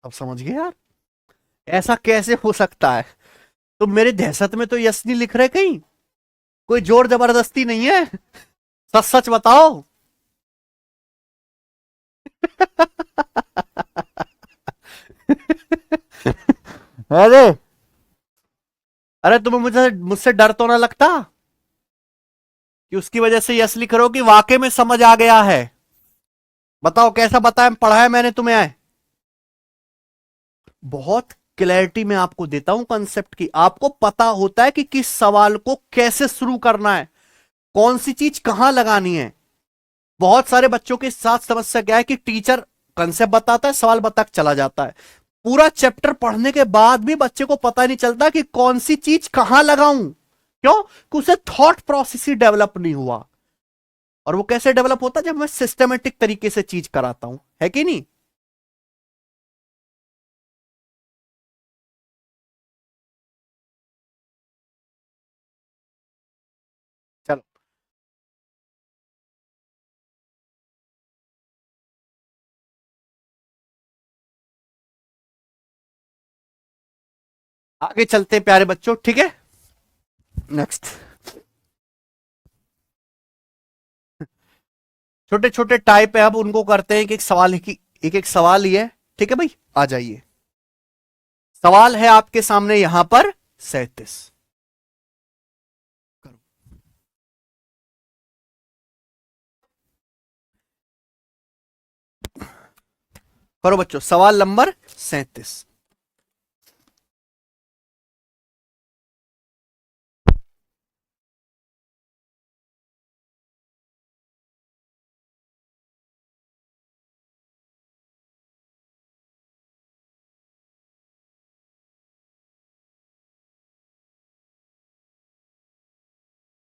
Speaker 1: अब समझ गए यार, ऐसा कैसे हो सकता है? तो मेरे दहशत में तो यस नहीं लिख रहे कहीं, कोई जोर जबरदस्ती नहीं है, सच सच बताओ। अरे, अरे तुम्हें मुझे मुझसे डर तो ना लगता कि उसकी वजह से यस लिख रहे हो कि वाकई में समझ आ गया है? बताओ कैसा बताया, पढ़ाया मैंने तुम्हें? बहुत क्लैरिटी में आपको देता हूं कंसेप्ट की, आपको पता होता है कि किस सवाल को कैसे शुरू करना है, कौन सी चीज कहां लगानी है। बहुत सारे बच्चों के साथ समस्या क्या है कि टीचर कंसेप्ट बताता है, सवाल बता के चला जाता है, पूरा चैप्टर पढ़ने के बाद भी बच्चे को पता नहीं चलता कि कौन सी चीज कहां लगाऊं। क्यों? कि उसे थॉट प्रोसेस ही डेवलप नहीं हुआ। और वो कैसे डेवलप होता है? जब मैं सिस्टमेटिक तरीके से चीज कराता हूं, है कि नहीं? चलो आगे चलते हैं प्यारे बच्चों, ठीक है? नेक्स्ट, छोटे छोटे टाइप है, अब उनको करते हैं, एक सवाल ही, एक सवाल ही है, ठीक है भाई? आ जाइए, सवाल है आपके सामने यहां पर 37। करो बच्चों, सवाल नंबर 37।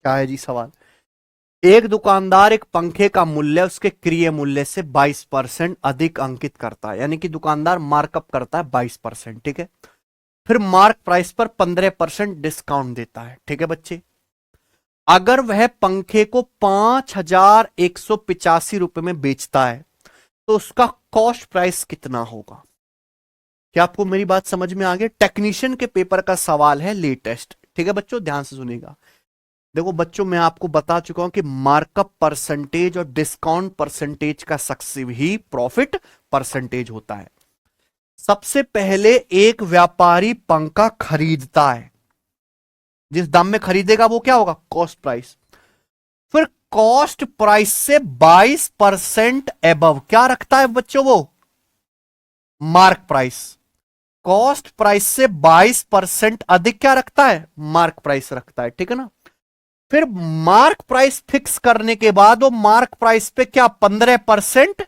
Speaker 1: क्या है जी सवाल? एक दुकानदार एक पंखे का मूल्य उसके क्रय मूल्य से 22% अधिक अंकित करता है, यानी कि दुकानदार मार्कअप करता है 22%, ठीक है? फिर मार्क प्राइस पर 15% डिस्काउंट देता है, ठीक है बच्चे? अगर वह पंखे को 5,185 रुपए में बेचता है तो उसका कॉस्ट प्राइस कितना होगा? क्या आपको मेरी बात समझ में आ गई? टेक्नीशियन के पेपर का सवाल है, लेटेस्ट, ठीक है बच्चों? ध्यान से सुनिएगा। देखो बच्चों, मैं आपको बता चुका हूं कि मार्कअप परसेंटेज और डिस्काउंट परसेंटेज का सक्सेसिव ही प्रॉफिट परसेंटेज होता है। सबसे पहले एक व्यापारी पंखा खरीदता है, जिस दाम में खरीदेगा वो क्या होगा? Cost price. फिर कॉस्ट प्राइस से 22% एबव क्या रखता है बच्चों? वो मार्क प्राइस। कॉस्ट प्राइस से 22% अधिक क्या रखता है? मार्क प्राइस रखता है, ठीक है ना? फिर मार्क प्राइस फिक्स करने के बाद वो मार्क प्राइस पे क्या 15%,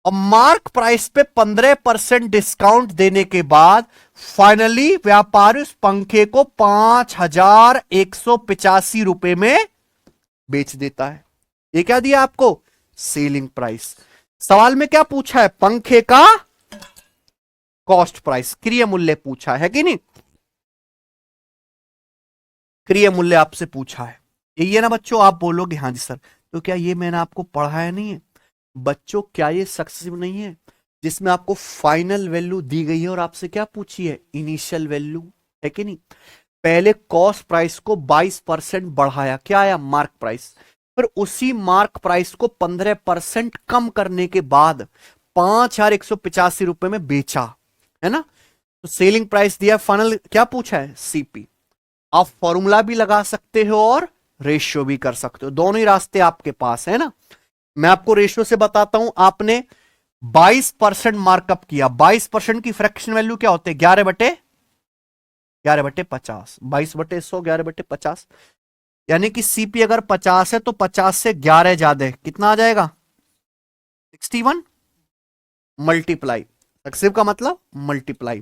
Speaker 1: और मार्क प्राइस पे 15% डिस्काउंट देने के बाद फाइनली व्यापारी उस पंखे को 5,185 रुपए में बेच देता है। ये क्या दिया आपको? Selling price. सवाल में क्या पूछा है? पंखे का कॉस्ट प्राइस, क्रिय मूल्य पूछा है कि नहीं, क्रिय मूल्य आपसे पूछा है, यही है ना बच्चों। आप बोलोगे हाँ जी सर, तो क्या ये मैंने आपको पढ़ाया नहीं है बच्चों? क्या ये सक्सेसिव नहीं है जिसमें आपको फाइनल वैल्यू दी गई है और आपसे क्या पूछी है, इनिशियल वैल्यू, है कि नहीं? पहले कॉस्ट प्राइस को 22% बढ़ाया, क्या आया, मार्क प्राइस। फिर उसी मार्क प्राइस को 15% कम करने के बाद 5,185 रुपए में बेचा, है ना? तो सेलिंग प्राइस दिया, फाइनल क्या पूछा है, सीपी। आप फॉर्मूला भी लगा सकते हो और रेशियो भी कर सकते हो, दोनों ही रास्ते आपके पास है ना। मैं आपको रेशियो से बताता हूं, आपने 22% मार्कअप किया, 22% की फ्रैक्शन वैल्यू क्या होते हैं, 11/50, 22/100, 11/50, यानी कि सीपी अगर 50 है तो 50 से 11 ज्यादा है, कितना आ जाएगा, 61 मल्टीप्लाई, सक्सेसिव का मतलब मल्टीप्लाई।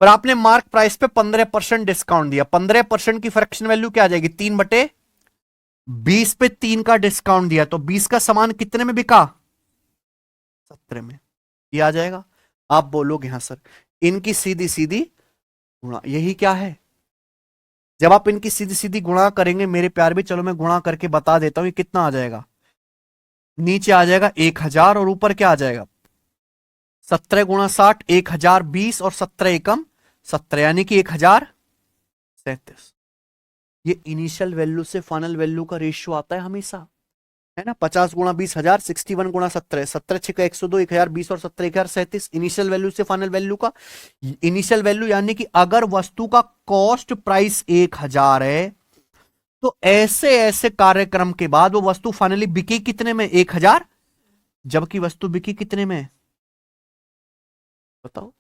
Speaker 1: पर आपने मार्क प्राइस पे 15% डिस्काउंट दिया, 15% की फ्रैक्शन वैल्यू क्या आ जाएगी, 3/20 पे 3 का डिस्काउंट दिया, तो 20 का सामान कितने में बिका, 17 में, ये आ जाएगा। आप बोलोगे हाँ सर, इनकी सीधी सीधी गुणा, यही क्या है। जब आप इनकी सीधी सीधी गुणा करेंगे मेरे प्यार भी, चलो मैं गुणा करके बता देता हूं ये कितना आ जाएगा। नीचे आ जाएगा 1000 और ऊपर क्या आ जाएगा, 17 × 60, 1020 और 17 एकम 17, यानी कि 1037। ये इनिशियल वैल्यू से फाइनल वैल्यू का रेशियो आता है हमेशा, है ना। 50 × 20,000, 61 × 17, 17 6 102, 1020 और 17 1037, इनिशियल वैल्यू से फाइनल वैल्यू का। इनिशियल वैल्यू यानी कि अगर वस्तु का कॉस्ट प्राइस 1000 है तो ऐसे ऐसे कार्यक्रम के बाद वो वस्तु फाइनली बिकी कितने में, 1000, जबकि वस्तु बिकी कितने में, बताओ।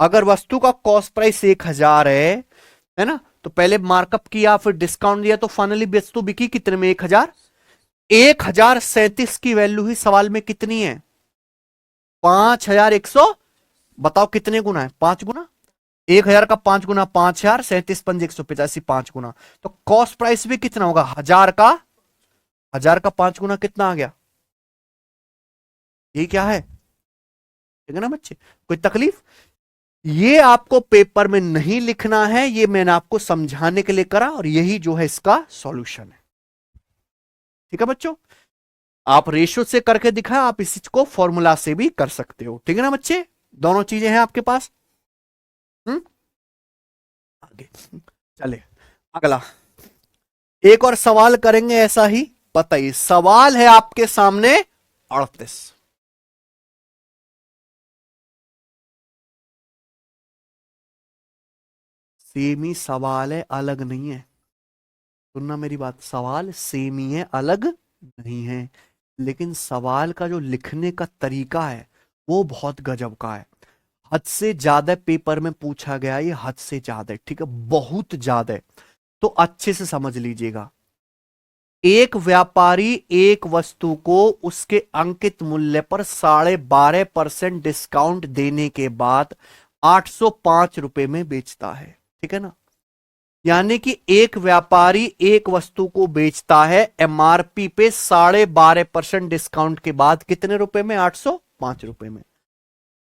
Speaker 1: अगर वस्तु का कॉस्ट प्राइस 1000 है ना, तो पहले मार्कअप किया फिर डिस्काउंट दिया, तो फाइनली वस्तु बिकी कितने में, 1000। 1037 की वैल्यू ही सवाल में कितनी है, 5100, बताओ कितने गुना है, 5 गुना, 1000 का 5 गुना 5000, 37 5 185, 5 गुना। तो कॉस्ट प्राइस भी कितना होगा, 1000 का 5 गुना कितना आ गया, ये क्या है, ठीक है ना बच्चे, कोई तकलीफ। ये आपको पेपर में नहीं लिखना है, ये मैंने आपको समझाने के लिए करा और यही जो है इसका सॉल्यूशन है, ठीक है बच्चों। आप रेशियो से करके दिखाया, आप इस चीज को फॉर्मूला से भी कर सकते हो, ठीक है ना बच्चे, दोनों चीजें हैं आपके पास। आगे चले, अगला एक और सवाल करेंगे ऐसा ही, बताइए सवाल है आपके सामने 38। सेम ही सवाल है, अलग नहीं है, सुनना मेरी बात, सवाल सेम ही है, अलग नहीं है, लेकिन सवाल का जो लिखने का तरीका है वो बहुत गजब का है, हद से ज्यादा पेपर में पूछा गया, ये हद से ज्यादा, ठीक है, बहुत ज्यादा, तो अच्छे से समझ लीजिएगा। एक व्यापारी एक वस्तु को उसके अंकित मूल्य पर 12.5% डिस्काउंट देने के बाद 805 रुपए में बेचता है, ठीक है ना। यानी कि एक व्यापारी एक वस्तु को बेचता है एमआरपी पे 12.5% डिस्काउंट के बाद कितने रुपए में, 805 रुपए में।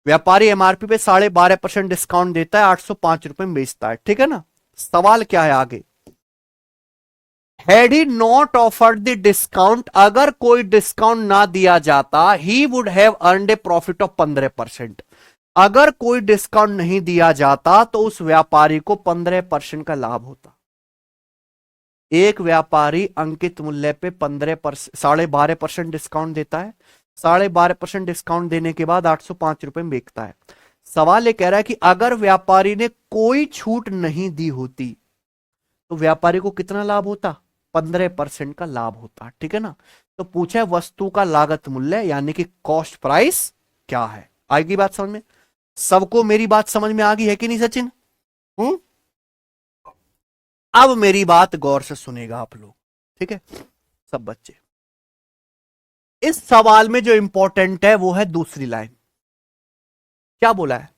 Speaker 1: व्यापारी एमआरपी पे 12.5% डिस्काउंट देता है, 805 रुपए में बेचता है, ठीक है ना। सवाल क्या है आगे, had he not offered the discount, अगर कोई डिस्काउंट ना दिया जाता, he would have earned A profit of 15%। अगर कोई डिस्काउंट नहीं दिया जाता तो उस व्यापारी को 15% का लाभ होता। एक व्यापारी अंकित मूल्य पे 12.5% डिस्काउंट देता है, 12.5% डिस्काउंट देने के बाद 805 रुपए में बेचता है। सवाल ये कह रहा है कि अगर व्यापारी ने कोई छूट नहीं दी होती तो व्यापारी को कितना लाभ होता, 15% का लाभ होता, ठीक है ना। तो पूछा है वस्तु का लागत मूल्य यानी कि कॉस्ट प्राइस क्या है। आएगी बात समझ में, सबको मेरी बात समझ में आ गई है कि नहीं सचिन? अब मेरी बात गौर से सुनेगा आप लोग, ठीक है सब बच्चे। इस सवाल में जो इंपॉर्टेंट है वो है दूसरी लाइन, क्या बोला है,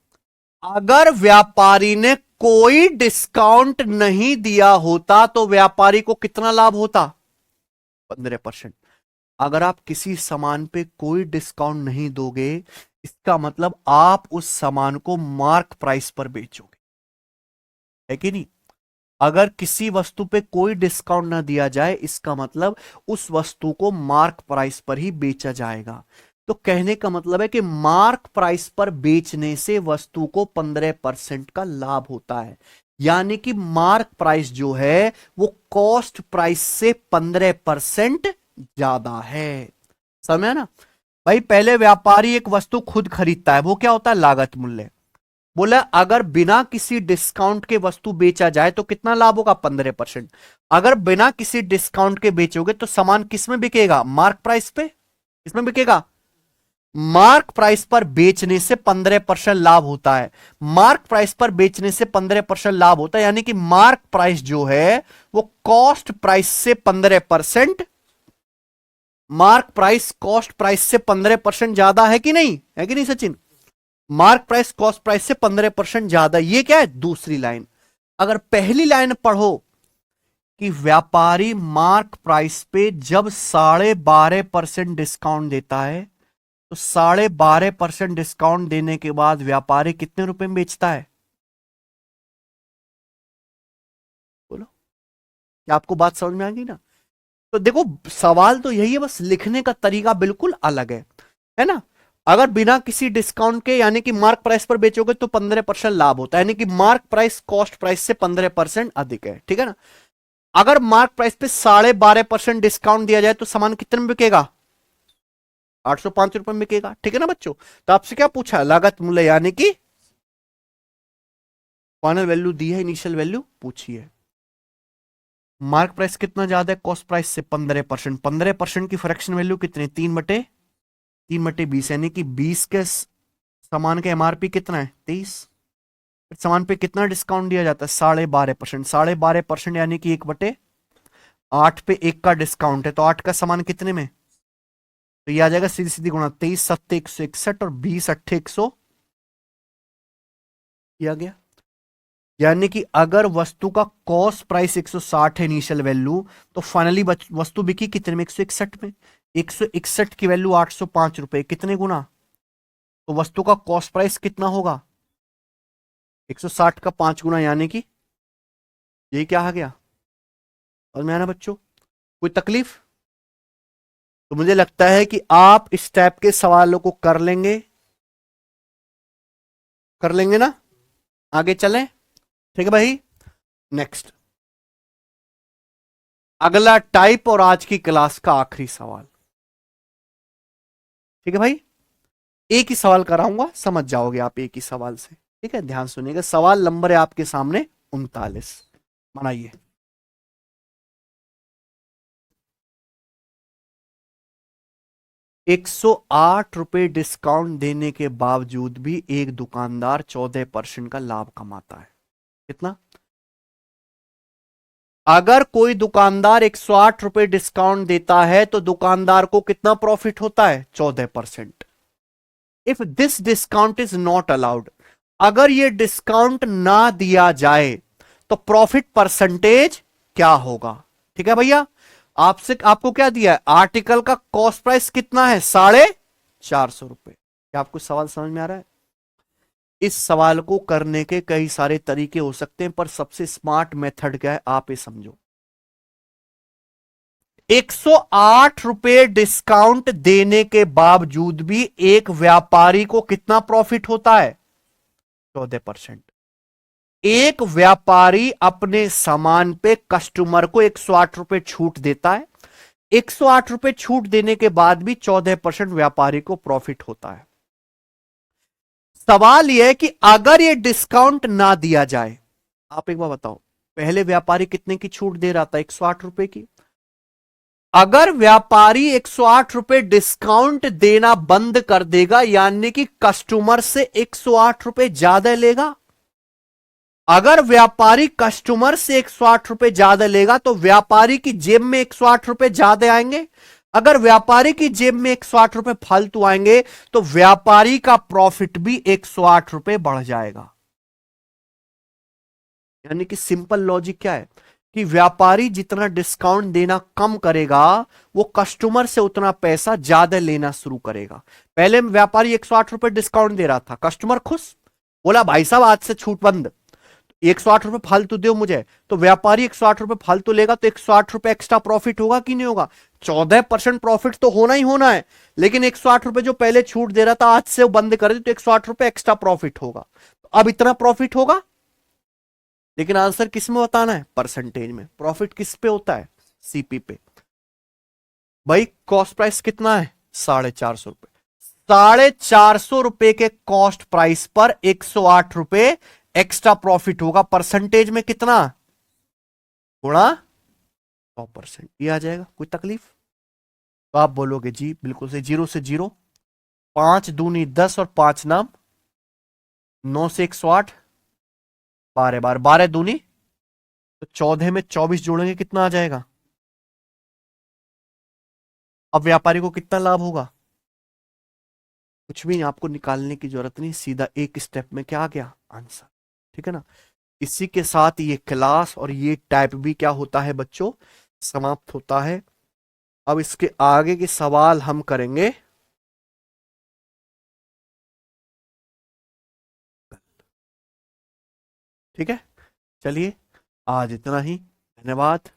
Speaker 1: अगर व्यापारी ने कोई डिस्काउंट नहीं दिया होता तो व्यापारी को कितना लाभ होता, 15%। अगर आप किसी सामान पे कोई डिस्काउंट नहीं दोगे, इसका मतलब आप उस सामान को मार्क प्राइस पर बेचोगे, है कि नहीं? अगर किसी वस्तु पे कोई डिस्काउंट ना दिया जाए, इसका मतलब उस वस्तु को मार्क प्राइस पर ही बेचा जाएगा। तो कहने का मतलब है कि मार्क प्राइस पर बेचने से वस्तु को 15% का लाभ होता है। यानी कि मार्क प्राइस जो है वो कॉस्ट प्राइस से 15% ज्यादा है। समझा ना भाई? पहले व्यापारी एक वस्तु खुद खरीदता है, वो क्या होता है? लागत मूल्य। बोला अगर बिना किसी डिस्काउंट के वस्तु बेचा जाए तो कितना लाभ होगा? 15%। अगर बिना किसी डिस्काउंट के बेचोगे तो सामान किस में बिकेगा? मार्क प्राइस पे। किसमें बिकेगा? मार्क प्राइस पर बेचने से 15% लाभ होता है। मार्क प्राइस पर बेचने से 15% लाभ होता है, यानी कि मार्क प्राइस जो है वो कॉस्ट प्राइस से 15%, मार्क प्राइस कॉस्ट प्राइस से 15% ज्यादा है कि नहीं? है कि नहीं Sachin? Mark price cost price से 15% ज्यादा। ये क्या है? दूसरी लाइन। अगर पहली लाइन पढ़ो कि व्यापारी मार्क प्राइस पे जब 12.5% डिस्काउंट देता है, तो 12.5% डिस्काउंट देने के बाद व्यापारी कितने रुपए में बेचता है? बोलो, क्या आपको बात समझ में आ गई ना? तो देखो, सवाल तो यही है, बस लिखने का तरीका बिल्कुल अलग है ना? अगर बिना किसी डिस्काउंट के यानी कि मार्क प्राइस पर बेचोगे तो 15% लाभ होता है, यानी कि मार्क प्राइस कॉस्ट प्राइस से 15% अधिक है, ठीक है ना? अगर मार्क प्राइस पे 12.5% डिस्काउंट दिया जाए तो सामान कितने में बिकेगा? 805 रुपए में बिकेगा, ठीक है ना बच्चों? तो आपसे क्या पूछा? लागत मूल्य यानी कि फाइनल वैल्यू दी है, इनिशियल वैल्यू पूछी है। मार्क प्राइस कितना ज्यादा है कॉस्ट प्राइस से? 15%। 15% की फ्रैक्शन वैल्यू कितनी? 3/20, यानी कि 20 के सामान का एमआरपी कितना है? 23। सामान पे कितना डिस्काउंट दिया जाता है? 12.5%। 12.5% यानी कि 1/8 पे 1 का डिस्काउंट है, तो 8 का सामान कितने में? तो ये आ जाएगा सीधी सीधी गुणा, 23 सत्ते 161 और 20 अट्ठे 100 किया गया। यानी कि अगर वस्तु का कॉस्ट प्राइस 160 है इनिशियल वैल्यू, तो फाइनली वस्तु बिकी कितने में? 161 में। 161 की वैल्यू 805 रुपए, कितने गुना? तो वस्तु का कॉस्ट प्राइस कितना होगा? 160 का 5 गुना, यानी कि ये क्या आ गया? और मैं ना बच्चों, कोई तकलीफ? तो मुझे लगता है कि आप इस टाइप के सवालों को कर लेंगे, कर लेंगे ना? आगे चलें, ठीक है भाई? नेक्स्ट, अगला टाइप और आज की क्लास का आखिरी सवाल, ठीक है भाई? एक ही सवाल कराऊंगा, समझ जाओगे आप एक ही सवाल से, ठीक है? ध्यान सुनिएगा, सवाल नंबर है आपके सामने 39, बनाइए। ₹108 डिस्काउंट देने के बावजूद भी एक दुकानदार 14% का लाभ कमाता है। कितना? अगर कोई दुकानदार ₹108 डिस्काउंट देता है तो दुकानदार को कितना प्रॉफिट होता है? 14%। If this discount is not allowed, अगर ये डिस्काउंट ना दिया जाए तो प्रॉफिट परसेंटेज क्या होगा? ठीक है भैया? आपसे आपको क्या दिया है? आर्टिकल का कॉस्ट प्राइस कितना है? ₹450। क्या आपको सवाल समझ में आ रहा है? इस सवाल को करने के कई सारे तरीके हो सकते हैं, पर सबसे स्मार्ट मेथड क्या है आप ये समझो। ₹108 डिस्काउंट देने के बावजूद भी एक व्यापारी को कितना प्रॉफिट होता है? 14%। एक व्यापारी अपने सामान पे कस्टमर को ₹108 छूट देता है, ₹108 छूट देने के बाद भी 14% व्यापारी को प्रॉफिट होता है। सवाल यह है कि अगर यह डिस्काउंट ना दिया जाए, आप एक बार बताओ, पहले व्यापारी कितने की छूट दे रहा था? ₹108 की। अगर व्यापारी ₹108 डिस्काउंट देना बंद कर देगा, यानी कि कस्टमर से ₹108 ज्यादा लेगा। अगर व्यापारी कस्टमर से ₹108 ज्यादा लेगा तो व्यापारी की जेब में ₹108 ज्यादा आएंगे। अगर व्यापारी की जेब में ₹108 फालतू आएंगे तो व्यापारी का प्रॉफिट भी ₹108 बढ़ जाएगा। यानी कि सिंपल लॉजिक क्या है? कि व्यापारी जितना डिस्काउंट देना कम करेगा, वो कस्टमर से उतना पैसा ज्यादा लेना शुरू करेगा। पहले व्यापारी 108 रुपए डिस्काउंट दे रहा था, कस्टमर खुश, बोला भाई साहब आज से छूट बंद, 108 रुपए फालतू दो मुझे। तो व्यापारी 108 रुपए फालतू लेगा तो 108 रुपए एक्स्ट्रा प्रॉफिट होगा कि नहीं होगा? 14% प्रॉफिट तो होना ही होना है। लेकिन 108 रुपए जो पहले छूट दे रहा था आज से वो बंद कर दे तो 108 रुपए एक्स्ट्रा प्रॉफिट होगा। तो अब इतना प्रॉफिट होगा। लेकिन आंसर किस में बताना है? परसेंटेज में। प्रॉफिट किस पे होता है? सीपी पे। भाई कॉस्ट प्राइस कितना है? 450 रुपए। 450 रुपए के कॉस्ट प्राइस पर 108 रुपए एक्स्ट्रा प्रॉफिट होगा। परसेंटेज में कितना? गुणा 100%। ये आ जाएगा, कोई तकलीफ? तो आप बोलोगे जी बिल्कुल से, 0 से 0, 5 दूनी 10 और 5 नाम 9 से 108, 12 12 दूनी तो 14 में 24 जोड़ेंगे कितना आ जाएगा? अब व्यापारी को कितना लाभ होगा? कुछ भी आपको निकालने की जरूरत नहीं, सीधा एक स्टेप में क्या आ गया? आंसर। ठीक है ना? इसी के साथ ये क्लास और ये टाइप भी क्या होता है बच्चों? समाप्त होता है। अब इसके आगे के सवाल हम करेंगे। ठीक है, चलिए आज इतना ही। धन्यवाद।